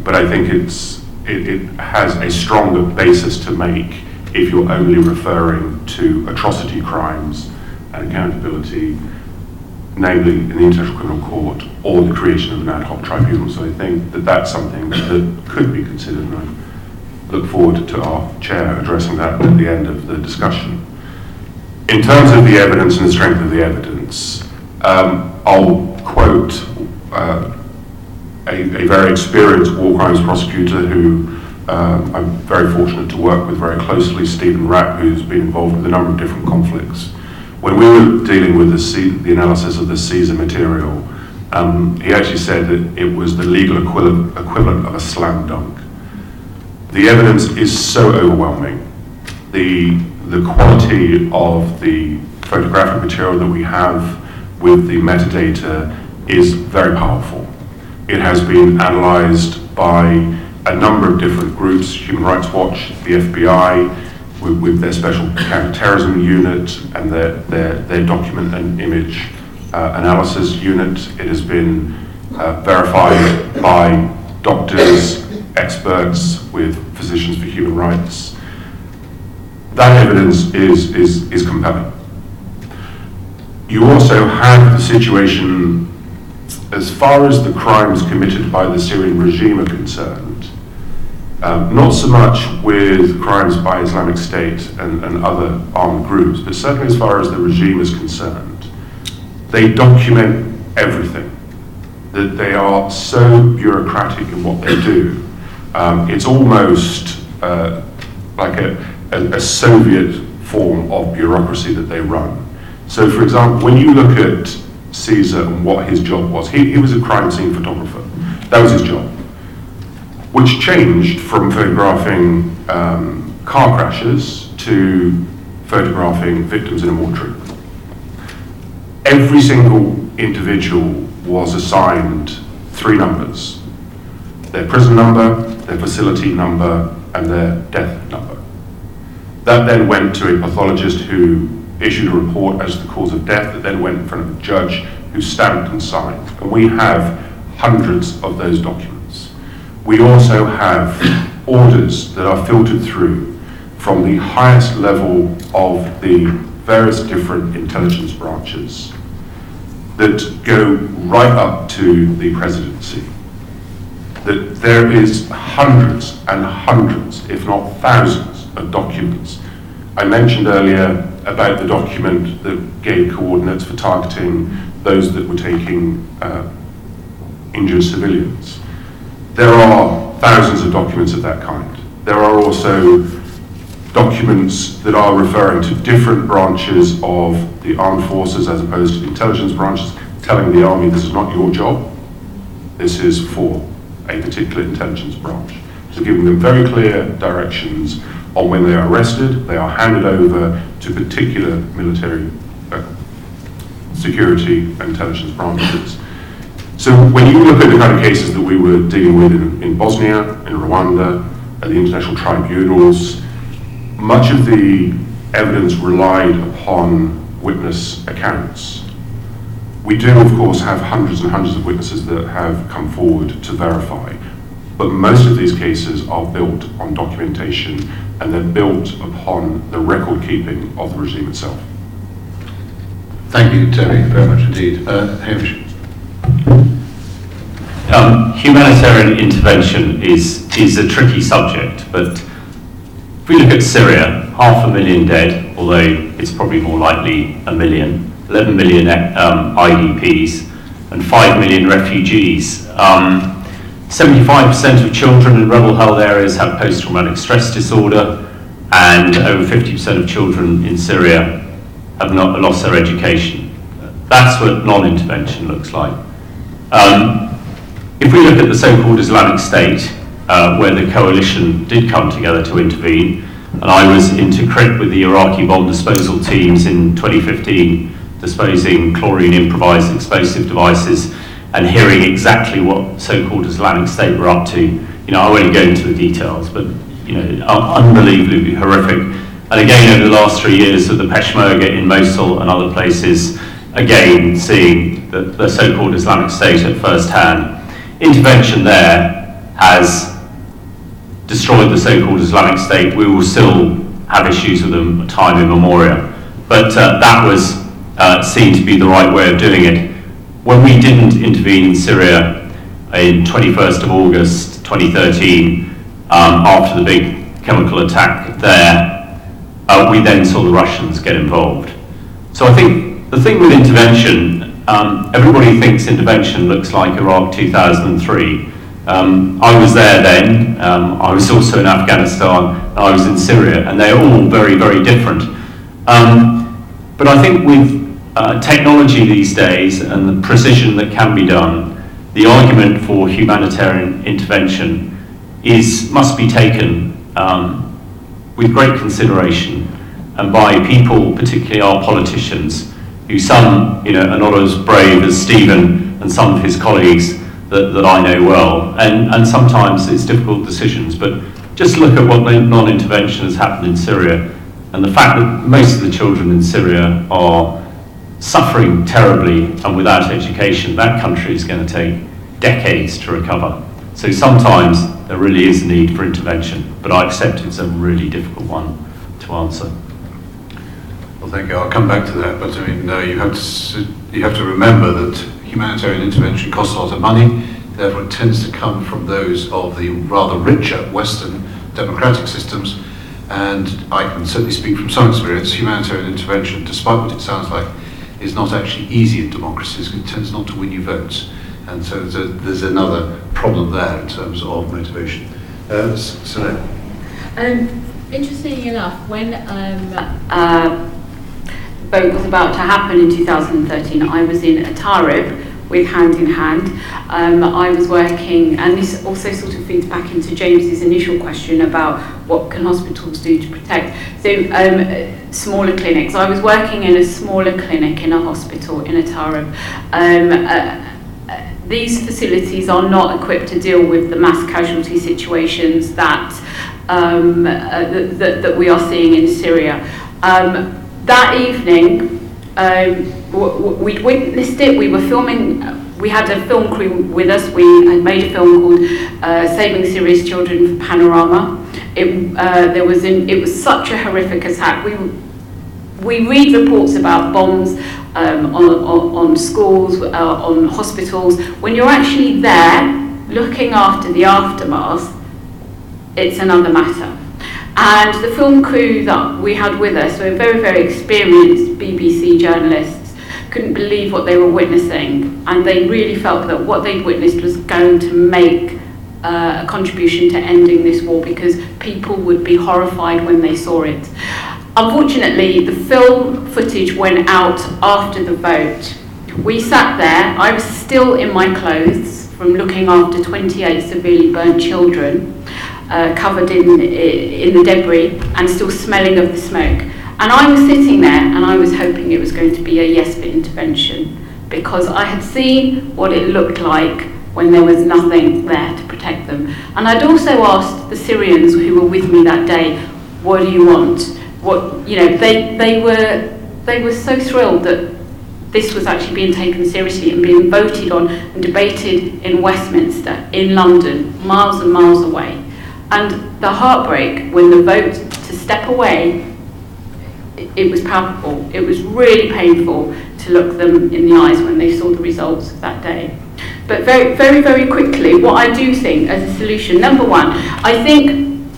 But I think it has a stronger basis to make if you're only referring to atrocity crimes and accountability, namely in the International Criminal Court, or the creation of an ad hoc tribunal. So I think that that's something that could be considered, and I look forward to our chair addressing that at the end of the discussion. In terms of the evidence and the strength of the evidence, I'll quote a very experienced war crimes prosecutor who I'm very fortunate to work with very closely, Stephen Rapp, who's been involved with a number of different conflicts. When we were dealing with the analysis of the Caesar material, he actually said that it was the legal equivalent of a slam dunk. The evidence is so overwhelming. The quality of the photographic material that we have with the metadata is very powerful. It has been analysed by a number of different groups, Human Rights Watch, the FBI, with their special counterterrorism unit and their document and image analysis unit. It has been verified by doctors, experts with Physicians for Human Rights. That evidence is compelling. You also have the situation, as far as the crimes committed by the Syrian regime are concerned, not so much with crimes by Islamic State and other armed groups, but certainly as far as the regime is concerned, they document everything. That they are so bureaucratic in what they do. It's almost like a Soviet form of bureaucracy that they run. So, for example, when you look at Caesar and what his job was, he was a crime scene photographer. That was his job, which changed from photographing car crashes to photographing victims in a mortuary. Every single individual was assigned 3 numbers: their prison number, their facility number, and their death number. That then went to a pathologist who issued a report as to the cause of death, that then went in front of a judge who stamped and signed. And we have hundreds of those documents. We also have orders that are filtered through from the highest level of the various different intelligence branches that go right up to the presidency. That there is hundreds and hundreds, if not thousands, of documents. I mentioned earlier about the document that gave coordinates for targeting those that were taking injured civilians. There are thousands of documents of that kind. There are also documents that are referring to different branches of the armed forces as opposed to the intelligence branches, telling the army this is not your job, this is for a particular intelligence branch. So giving them very clear directions on when they are arrested, they are handed over to particular military security and intelligence branches. So when you look at the kind of cases that we were dealing with in Bosnia, in Rwanda, at the international tribunals, much of the evidence relied upon witness accounts. We do, of course, have hundreds and hundreds of witnesses that have come forward to verify, but most of these cases are built on documentation and they're built upon the record keeping of the regime itself. Thank you, Terry, very much indeed. Hamish. Humanitarian intervention is a tricky subject, but if we look at Syria, 500,000 dead, although it's probably more likely 1 million, 11 million IDPs, and 5 million refugees. 75% of children in rebel-held areas have post-traumatic stress disorder, and over 50% of children in Syria have not lost their education. That's what non-intervention looks like. If we look at the so-called Islamic State, where the coalition did come together to intervene, and I was in Tikrit with the Iraqi bomb disposal teams in 2015, disposing chlorine improvised explosive devices, and hearing exactly what so-called Islamic State were up to. You know, I won't go into the details, but you know, unbelievably horrific. And again, over the last 3 years of the Peshmerga in Mosul and other places, again, seeing the so-called Islamic State at first hand. Intervention there has destroyed the so-called Islamic State. We will still have issues with them time immemorial. But that was seen to be the right way of doing it. When we didn't intervene in Syria in 21st of August 2013, after the big chemical attack there, we then saw the Russians get involved. So I think the thing with intervention, everybody thinks intervention looks like Iraq 2003. I was there then, I was also in Afghanistan, I was in Syria, and they're all very, very different. But I think with technology these days and the precision that can be done, the argument for humanitarian intervention must be taken with great consideration, and by people, particularly our politicians, who some are not as brave as Stephen and some of his colleagues that I know well, and sometimes it's difficult decisions, but just look at what non-intervention has happened in Syria, and the fact that most of the children in Syria are suffering terribly and without education. That country is going to take decades to recover. So sometimes there really is a need for intervention, but I accept it's a really difficult one to answer. Well, thank you. I'll come back to that, but I mean, you have to remember that humanitarian intervention costs a lot of money. Therefore, it tends to come from those of the rather richer Western democratic systems. And I can certainly speak from some experience. Humanitarian intervention, despite what it sounds like, is not actually easy in democracies. It tends not to win you votes. And so there's another problem there in terms of motivation. Celine. Interestingly enough, when vote was about to happen in 2013, I was in Atarib with Hand in Hand. I was working, and this also sort of feeds back into James's initial question about what can hospitals do to protect. So smaller clinics. I was working in a smaller clinic in a hospital in Atarib. These facilities are not equipped to deal with the mass casualty situations that that we are seeing in Syria. That evening, we'd witnessed it. We were filming. We had a film crew with us. We had made a film called "Saving Syria's Children" for Panorama. It was such a horrific attack. We read reports about bombs on schools, on hospitals. When you're actually there, looking after the aftermath, it's another matter. And the film crew that we had with us were very, very experienced BBC journalists couldn't believe what they were witnessing, and they really felt that what they'd witnessed was going to make a contribution to ending this war, because people would be horrified when they saw it. Unfortunately, the film footage went out after the vote. We sat there, I was still in my clothes from looking after 28 severely burnt children, covered in the debris and still smelling of the smoke. And I was sitting there and I was hoping it was going to be a yes for intervention, because I had seen what it looked like when there was nothing there to protect them. And I'd also asked the Syrians who were with me that day, what do you want? What, you know, they were so thrilled that this was actually being taken seriously and being voted on and debated in Westminster, in London, miles and miles away. And the heartbreak when the vote to step away, it was palpable. It was really painful to look them in the eyes when they saw the results of that day. But very, very, very quickly, what I do think as a solution, number one, I think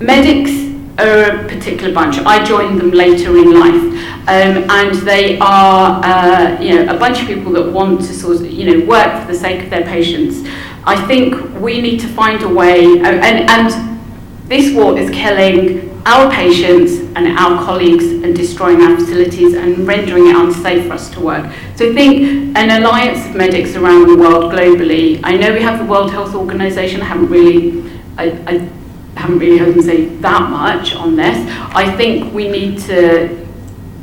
medics are a particular bunch. I joined them later in life, and they are, a bunch of people that want to sort of, work for the sake of their patients. I think we need to find a way, and this war is killing our patients and our colleagues and destroying our facilities and rendering it unsafe for us to work. So I think an alliance of medics around the world globally. I know we have the World Health Organization. I haven't really heard them say that much on this. I think we need to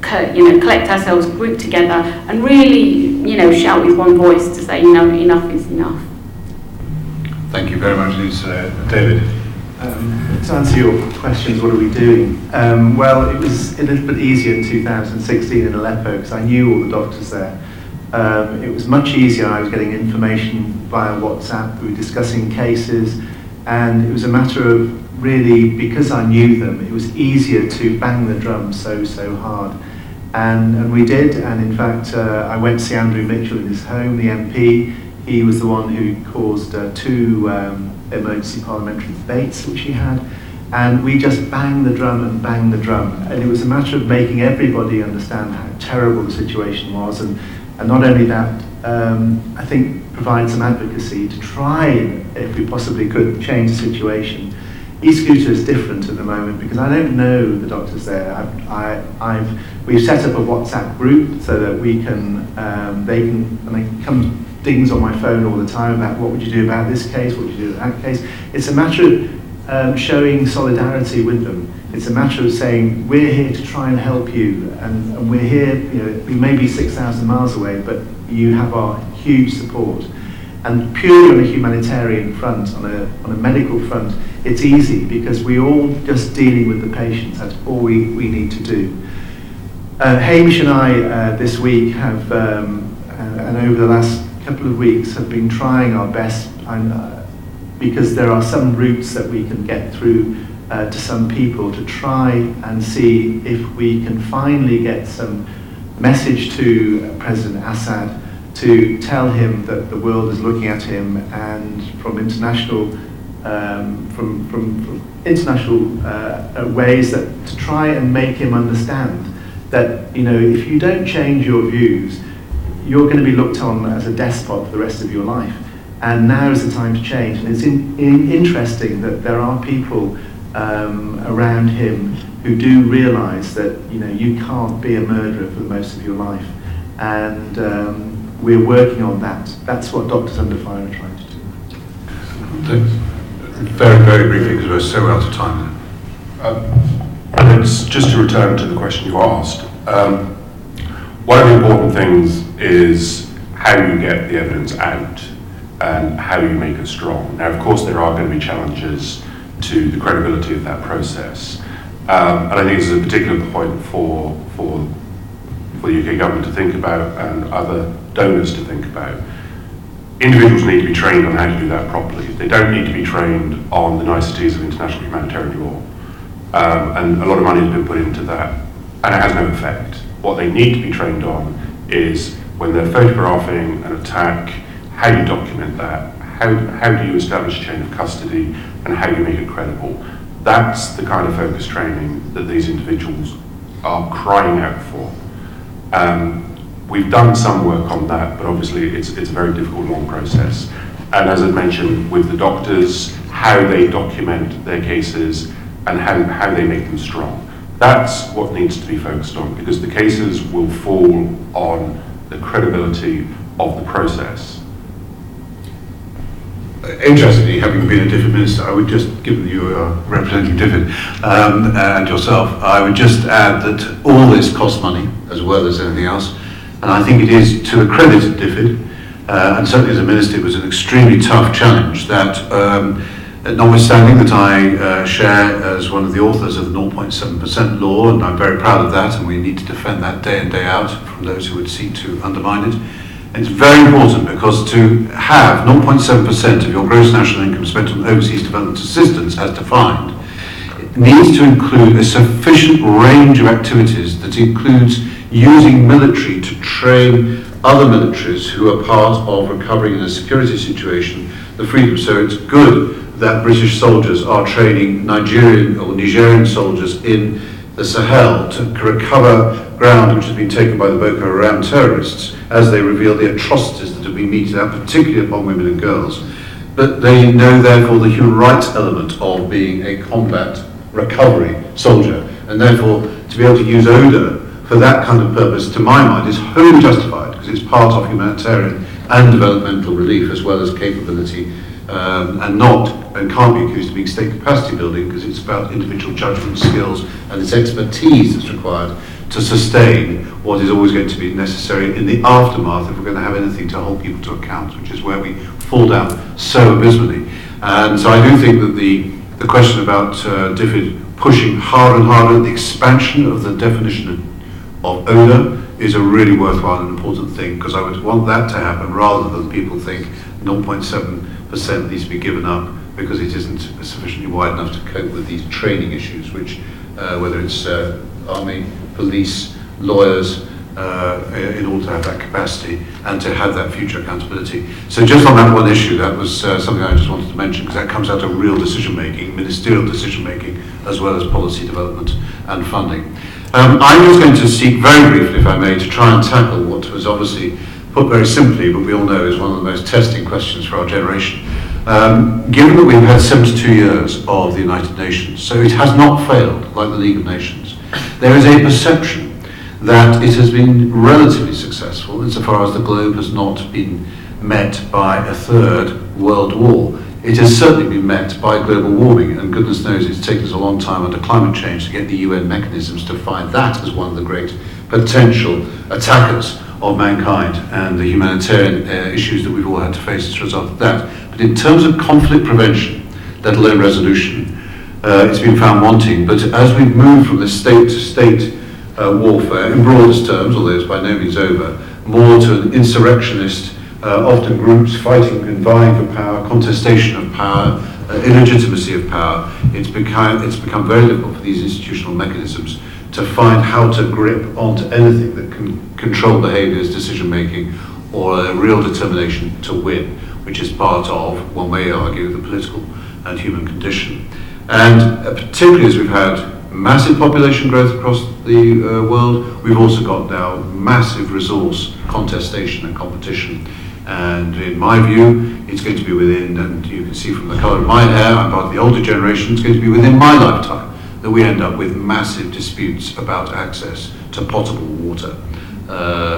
collect ourselves, group together, and really, shout with one voice to say, enough is enough. Thank you very much, Lisa. David. To answer your questions, what are we doing? Well, it was a little bit easier in 2016 in Aleppo because I knew all the doctors there. It was much easier. I was getting information via WhatsApp. We were discussing cases, and it was a matter of really, because I knew them, it was easier to bang the drum so hard. And we did, and in fact, I went to see Andrew Mitchell in his home, the MP. He was the one who caused two emergency parliamentary debates which he had, and we just banged the drum and banged the drum, and it was a matter of making everybody understand how terrible the situation was, and not only that, I think provide some advocacy to try, if we possibly could, change the situation. East Ghouta is different at the moment because I don't know the doctors there. We've set up a WhatsApp group so that we can, they can come things on my phone all the time about what would you do about this case, what would you do about that case. It's a matter of showing solidarity with them. It's a matter of saying, we're here to try and help you, and we're here, we may be 6,000 miles away, but you have our huge support. And purely on a humanitarian front, on a medical front, it's easy because we're all just dealing with the patients. That's all we need to do. Hamish and I this week have, and over the last couple of weeks, have been trying our best, because there are some routes that we can get through to some people to try and see if we can finally get some message to President Assad to tell him that the world is looking at him, and from international ways that to try and make him understand that if you don't change your views, you're going to be looked on as a despot for the rest of your life. And now is the time to change. And it's interesting that there are people around him who do realise that you can't be a murderer for the most of your life. And we're working on that. That's what Doctors Under Fire are trying to do. Very, very briefly, because we're so out of time. It's just to return to the question you asked. One of the important things is how you get the evidence out and how you make it strong. Now, of course, there are going to be challenges to the credibility of that process. And I think this is a particular point for the UK government to think about and other donors to think about. Individuals need to be trained on how to do that properly. They don't need to be trained on the niceties of international humanitarian law. And a lot of money has been put into that, and it has no effect. What they need to be trained on is when they're photographing an attack, how you document that, how do you establish a chain of custody, and how you make it credible. That's the kind of focus training that these individuals are crying out for. we've done some work on that, but obviously it's a very difficult, long process. And as I mentioned, with the doctors, how they document their cases and how they make them strong. That's what needs to be focused on, because the cases will fall on the credibility of the process. Interestingly, having been a DFID minister, I would just, given you are representing DFID and yourself, I would just add that all this costs money as well as anything else, and I think it is to the credit of DFID, and certainly as a minister it was an extremely tough challenge that, notwithstanding that I share as one of the authors of the 0.7% law, and I'm very proud of that, and we need to defend that day in, day out from those who would seek to undermine it. It's very important because to have 0.7% of your gross national income spent on overseas development assistance as defined, it needs to include a sufficient range of activities that includes using military to train other militaries who are part of recovering in a security situation the freedom. So it's good that British soldiers are training Nigerian or Nigerian soldiers in the Sahel to recover ground which has been taken by the Boko Haram terrorists as they reveal the atrocities that have been meted out, particularly upon women and girls. But they know therefore the human rights element of being a combat recovery soldier, and therefore to be able to use ODA for that kind of purpose, to my mind, is wholly justified, because it's part of humanitarian and developmental relief as well as capability, and can't be accused of being state capacity building, because it's about individual judgment, skills, and it's expertise that's required to sustain what is always going to be necessary in the aftermath if we're going to have anything to hold people to account, which is where we fall down so abysmally. And so I do think that the question about DFID pushing harder and harder, the expansion of the definition of ODA is a really worthwhile and important thing, because I would want that to happen rather than people think 0.7% needs to be given up because it isn't sufficiently wide enough to cope with these training issues, which whether it's army, police, lawyers, in order to have that capacity and to have that future accountability. So just on that one issue, that was something I just wanted to mention, because that comes out of real decision making, ministerial decision making, as well as policy development and funding. I was going to seek very briefly, if I may, to try and tackle what was obviously put very simply, but we all know is one of the most testing questions for our generation. Given that we've had 72 years of the United Nations, so it has not failed like the League of Nations, there is a perception that it has been relatively successful insofar as the globe has not been met by a third world war. It has certainly been met by global warming, and goodness knows it's taken us a long time under climate change to get the UN mechanisms to find that as one of the great potential attackers of mankind and the humanitarian issues that we've all had to face as a result of that. But in terms of conflict prevention, let alone resolution, it's been found wanting. But as we've moved from this state-to-state warfare, in broadest terms, although it's by no means over, more to an insurrectionist, often groups fighting and vying for power, contestation of power, illegitimacy of power, it's become very difficult for these institutional mechanisms to find how to grip onto anything that can control behaviours, decision-making, or a real determination to win, which is part of, one may argue, the political and human condition. And particularly as we've had massive population growth across the world, we've also got now massive resource contestation and competition. And in my view, it's going to be within, and you can see from the colour of my hair, I'm part of the older generation, it's going to be within my lifetime that we end up with massive disputes about access to potable water,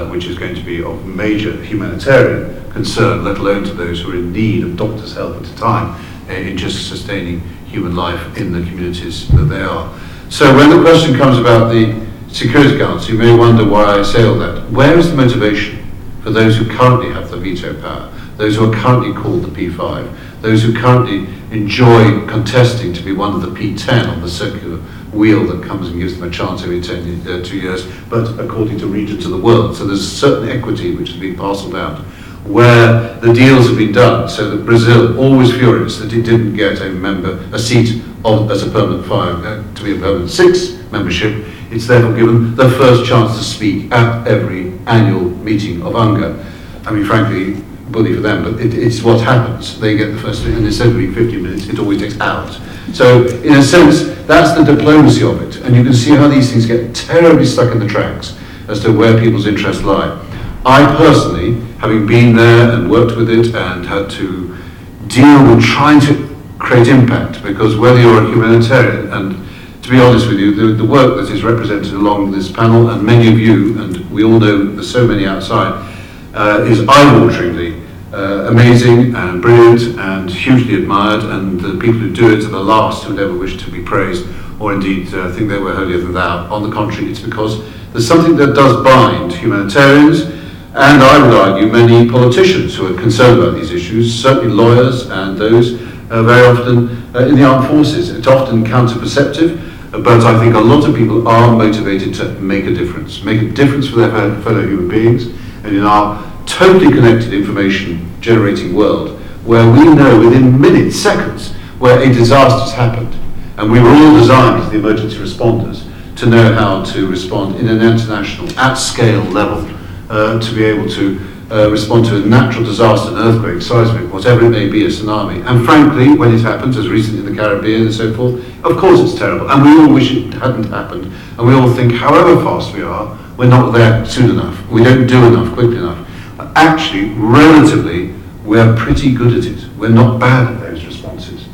which is going to be of major humanitarian concern, let alone to those who are in need of doctors' help at a time in just sustaining human life in the communities that they are. So when the question comes about the Security Council, you may wonder why I say all that. Where is the motivation for those who currently have the veto power, those who are currently called the P5, those who currently enjoy contesting to be one of the P10 on the circular wheel that comes and gives them a chance every 2 years, but according to regions of the world. So there's a certain equity which has been parcelled out, where the deals have been done, so that Brazil, always furious that it didn't get a seat as a permanent 5, to be a permanent 6 membership, it's therefore given the first chance to speak at every annual meeting of UNGA. I mean, frankly, bully for them, but it's what happens. They get the first, and instead of being 15 minutes, it always takes hours. So, in a sense, that's the diplomacy of it, and you can see how these things get terribly stuck in the tracks as to where people's interests lie. I personally, having been there and worked with it and had to deal with trying to create impact, because whether you're a humanitarian, and to be honest with you, the work that is represented along this panel, and many of you, and we all know there's so many outside, is eye-wateringly amazing and brilliant and hugely admired, and the people who do it are the last who would ever wish to be praised or indeed think they were holier than thou. On the contrary, it's because there's something that does bind humanitarians, and I would argue many politicians who are concerned about these issues, certainly lawyers and those very often in the armed forces. It's often counterperceptive, but I think a lot of people are motivated to make a difference for their fellow human beings. And in our totally connected information generating world, where we know within minutes, seconds, where a disaster has happened, and we were all designed as the emergency responders to know how to respond in an international, at-scale level, to be able to respond to a natural disaster, an earthquake, seismic, whatever it may be, a tsunami. And frankly, when it happens, as recently in the Caribbean and so forth, of course it's terrible, and we all wish it hadn't happened, and we all think, however fast we are, we're not there soon enough, we don't do enough quickly enough. But actually, relatively, we're pretty good at it. We're not bad at those responses.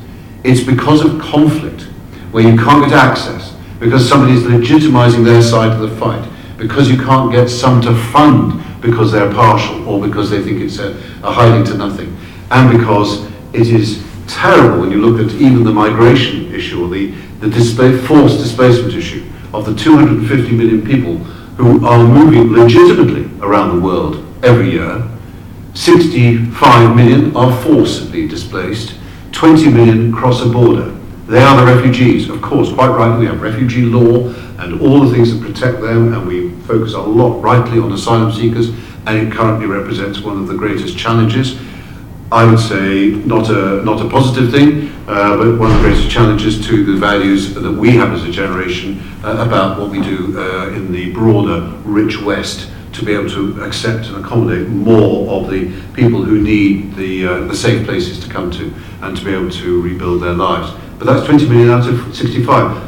It's because of conflict, where you can't get access, because somebody is legitimizing their side of the fight, because you can't get some to fund because they're partial or because they think it's a hiding to nothing, and because it is terrible when you look at even the migration issue or the forced displacement issue of the 250 million people who are moving legitimately around the world every year. 65 million are forcibly displaced, 20 million cross a border. They are the refugees. Of course, quite rightly, we have refugee law and all the things that protect them, and we focus a lot rightly on asylum seekers, and it currently represents one of the greatest challenges. I would say not a positive thing, but one of the greatest challenges to the values that we have as a generation about what we do in the broader, rich West, to be able to accept and accommodate more of the people who need the safe places to come to and to be able to rebuild their lives. But that's 20 million out of 65.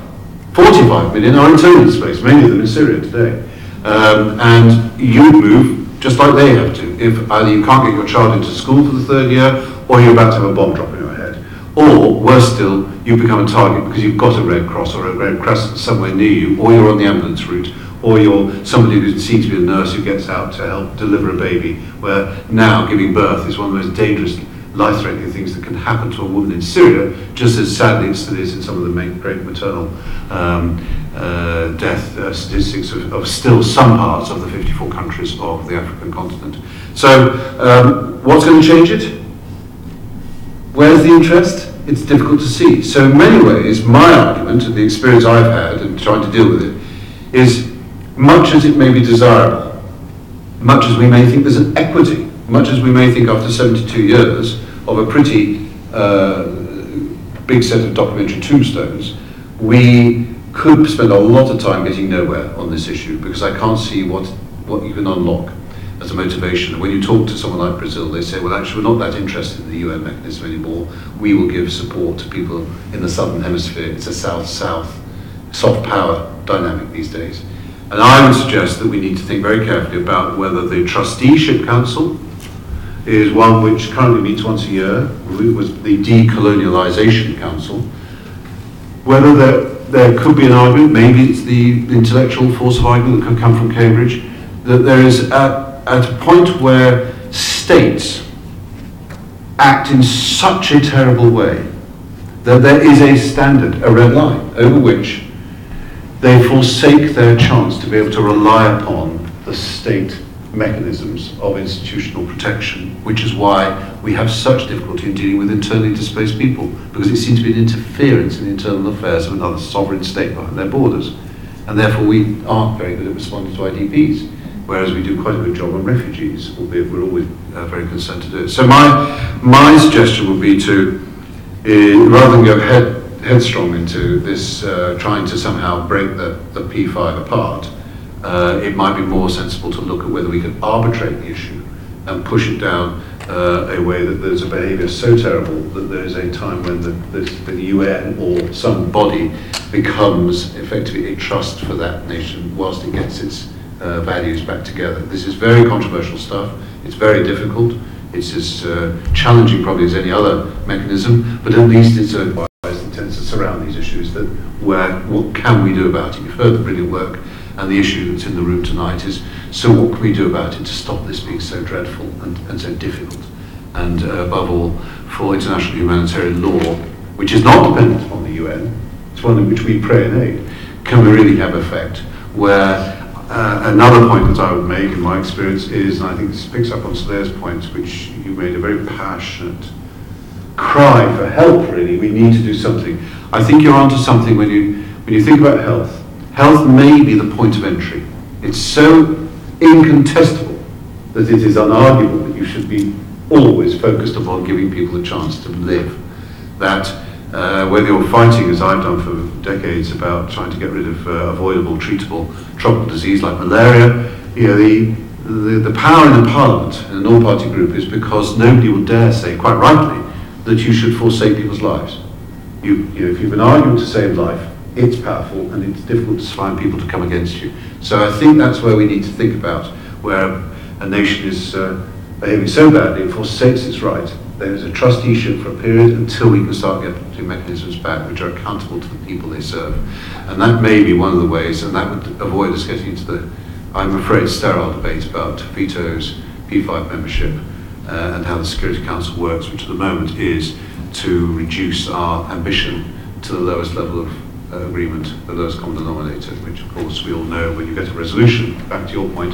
45 million are internally displaced, many of them in Syria today. And you move just like they have to, if either you can't get your child into school for the third year, or you're about to have a bomb drop in your head. Or, worse still, you become a target because you've got a Red Cross or a Red Crescent somewhere near you, or you're on the ambulance route, or you're somebody who seems to be a nurse who gets out to help deliver a baby, where now giving birth is one of the most dangerous, life-threatening things that can happen to a woman in Syria, just as sadly it still is in some of the great maternal death statistics of still some parts of the 54 countries of the African continent. So, what's going to change it? Where's the interest? It's difficult to see. So in many ways, my argument, and the experience I've had in trying to deal with it, is much as it may be desirable, much as we may think there's an equity, much as we may think after 72 years of a pretty big set of documentary tombstones, we could spend a lot of time getting nowhere on this issue, because I can't see what you can unlock as a motivation. When you talk to someone like Brazil, they say, well, actually, we're not that interested in the UN mechanism anymore. We will give support to people in the southern hemisphere. It's a south-south soft power dynamic these days. And I would suggest that we need to think very carefully about whether the Trusteeship Council is one which currently meets once a year, was the Decolonialization Council, whether there could be an argument, maybe it's the intellectual force of argument that could come from Cambridge, that there is at a point where states act in such a terrible way that there is a standard, a red line, over which they forsake their chance to be able to rely upon the state mechanisms of institutional protection, which is why we have such difficulty in dealing with internally displaced people, because it seems to be an interference in the internal affairs of another sovereign state behind their borders. And therefore we aren't very good at responding to IDPs, whereas we do quite a good job on refugees, albeit we're always very concerned to do it. So my suggestion would be to, rather than go headstrong into this, trying to somehow break the P5 apart, it might be more sensible to look at whether we can arbitrate the issue and push it down a way that there's a behaviour so terrible that there is a time when the UN or some body becomes effectively a trust for that nation whilst it gets its values back together. This is very controversial stuff. It's very difficult. It's as challenging probably as any other mechanism, but at least it's a that tends to surround these issues that what can we do about it? You've heard the brilliant work, and the issue that's in the room tonight is, so what can we do about it to stop this being so dreadful and so difficult? And above all, for international humanitarian law, which is not dependent upon the UN, it's one in which we pray and aid, can we really have effect? Where another point that I would make in my experience is, and I think this picks up on Slayer's point, which you made a very passionate cry for help, really. We need to do something. I think you're onto something when you think about health. Health may be the point of entry. It's so incontestable that it is unarguable that you should be always focused upon giving people a chance to live. That whether you're fighting, as I've done for decades, about trying to get rid of avoidable, treatable tropical disease like malaria, you know, the power in the Parliament and an all-party group is because nobody will dare say, quite rightly, that you should forsake people's lives. You know, if you've an argument to save life, it's powerful and it's difficult to find people to come against you. So I think that's where we need to think about where a nation is behaving so badly and forsakes its right. There is a trusteeship for a period until we can start getting mechanisms back which are accountable to the people they serve. And that may be one of the ways, and that would avoid us getting into the, I'm afraid, sterile debate about vetoes, P5 membership, and how the Security Council works, which at the moment is to reduce our ambition to the lowest level of agreement, the lowest common denominator, which of course we all know when you get a resolution, back to your point,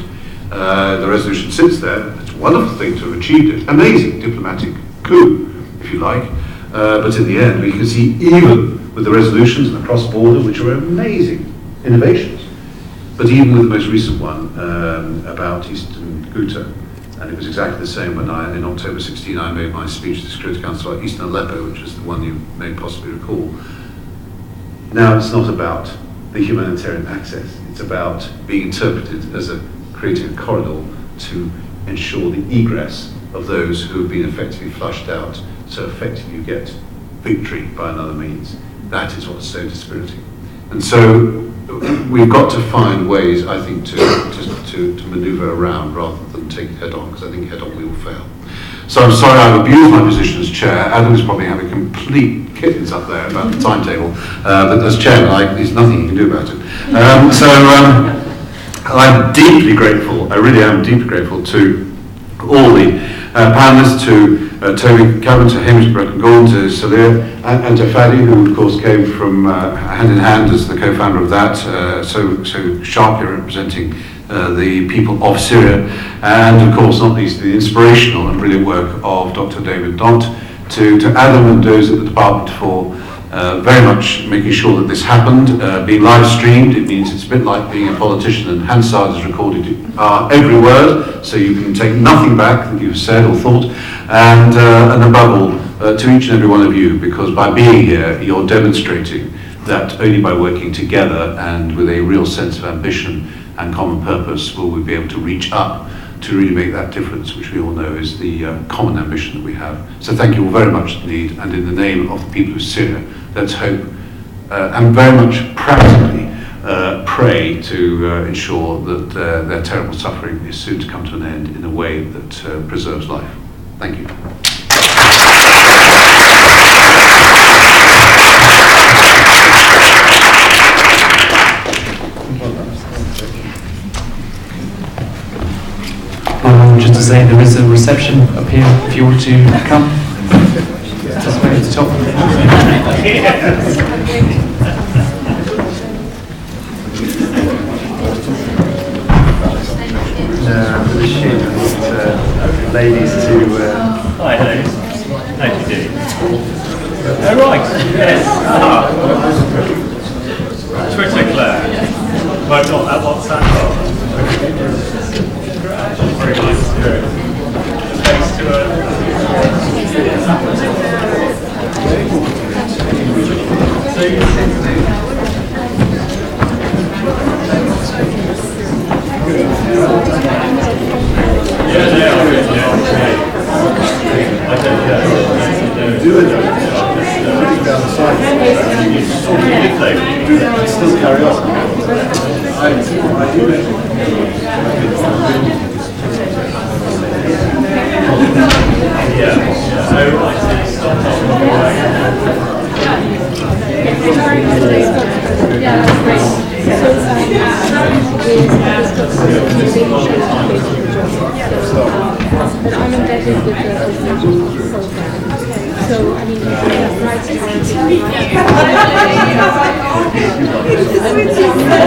the resolution sits there. It's a wonderful thing to have achieved it. Amazing diplomatic coup, if you like. But in the end, we can see even with the resolutions and the cross-border, which are amazing innovations, but even with the most recent one about Eastern Ghouta, and it was exactly the same when in October 16, I made my speech to the Security Council about Eastern Aleppo, which is the one you may possibly recall. Now it's not about the humanitarian access. It's about being interpreted as creating a corridor to ensure the egress of those who have been effectively flushed out, so effectively you get victory by another means. That is what's so dispiriting. And so we've got to find ways, I think, to maneuver around rather than take it head on, because I think head on we will fail. So I'm sorry I've abused my position as chair. Adam's probably having complete kittens up there about the timetable, but as chairman, there's nothing you can do about it. I'm deeply grateful, I really am deeply grateful to all the panelists, to Toby Cameron, to Hamish Bretton-Gordon, to Salir, and to Fadi, who of course came from hand in hand as the co-founder of that, so sharply representing the people of Syria, and of course not least the inspirational and brilliant work of Dr. David Dont, to Adam and those at the department for very much making sure that this happened, being live streamed. It means it's a bit like being a politician, and Hansard has recorded every word, so you can take nothing back that you've said or thought, and above all, to each and every one of you, because by being here, you're demonstrating that only by working together and with a real sense of ambition and common purpose will we be able to reach up to really make that difference, which we all know is the common ambition that we have. So thank you all very much indeed, and in the name of the people of Syria, let's hope and very much practically pray to ensure that their terrible suffering is soon to come to an end in a way that preserves life. Thank you. Just to say, there is a reception up here if you want to come. Just way at the top. Ladies to... Hi, hello. How do you do? Oh, right, yes. Twitter Claire. Well, not that WhatsApp. Very nice to do it. Thanks to yeah, they are good, yeah. I don't do it down the side. Still carry on. Yeah, that's great. But I'm embedded with the program. So, I mean, right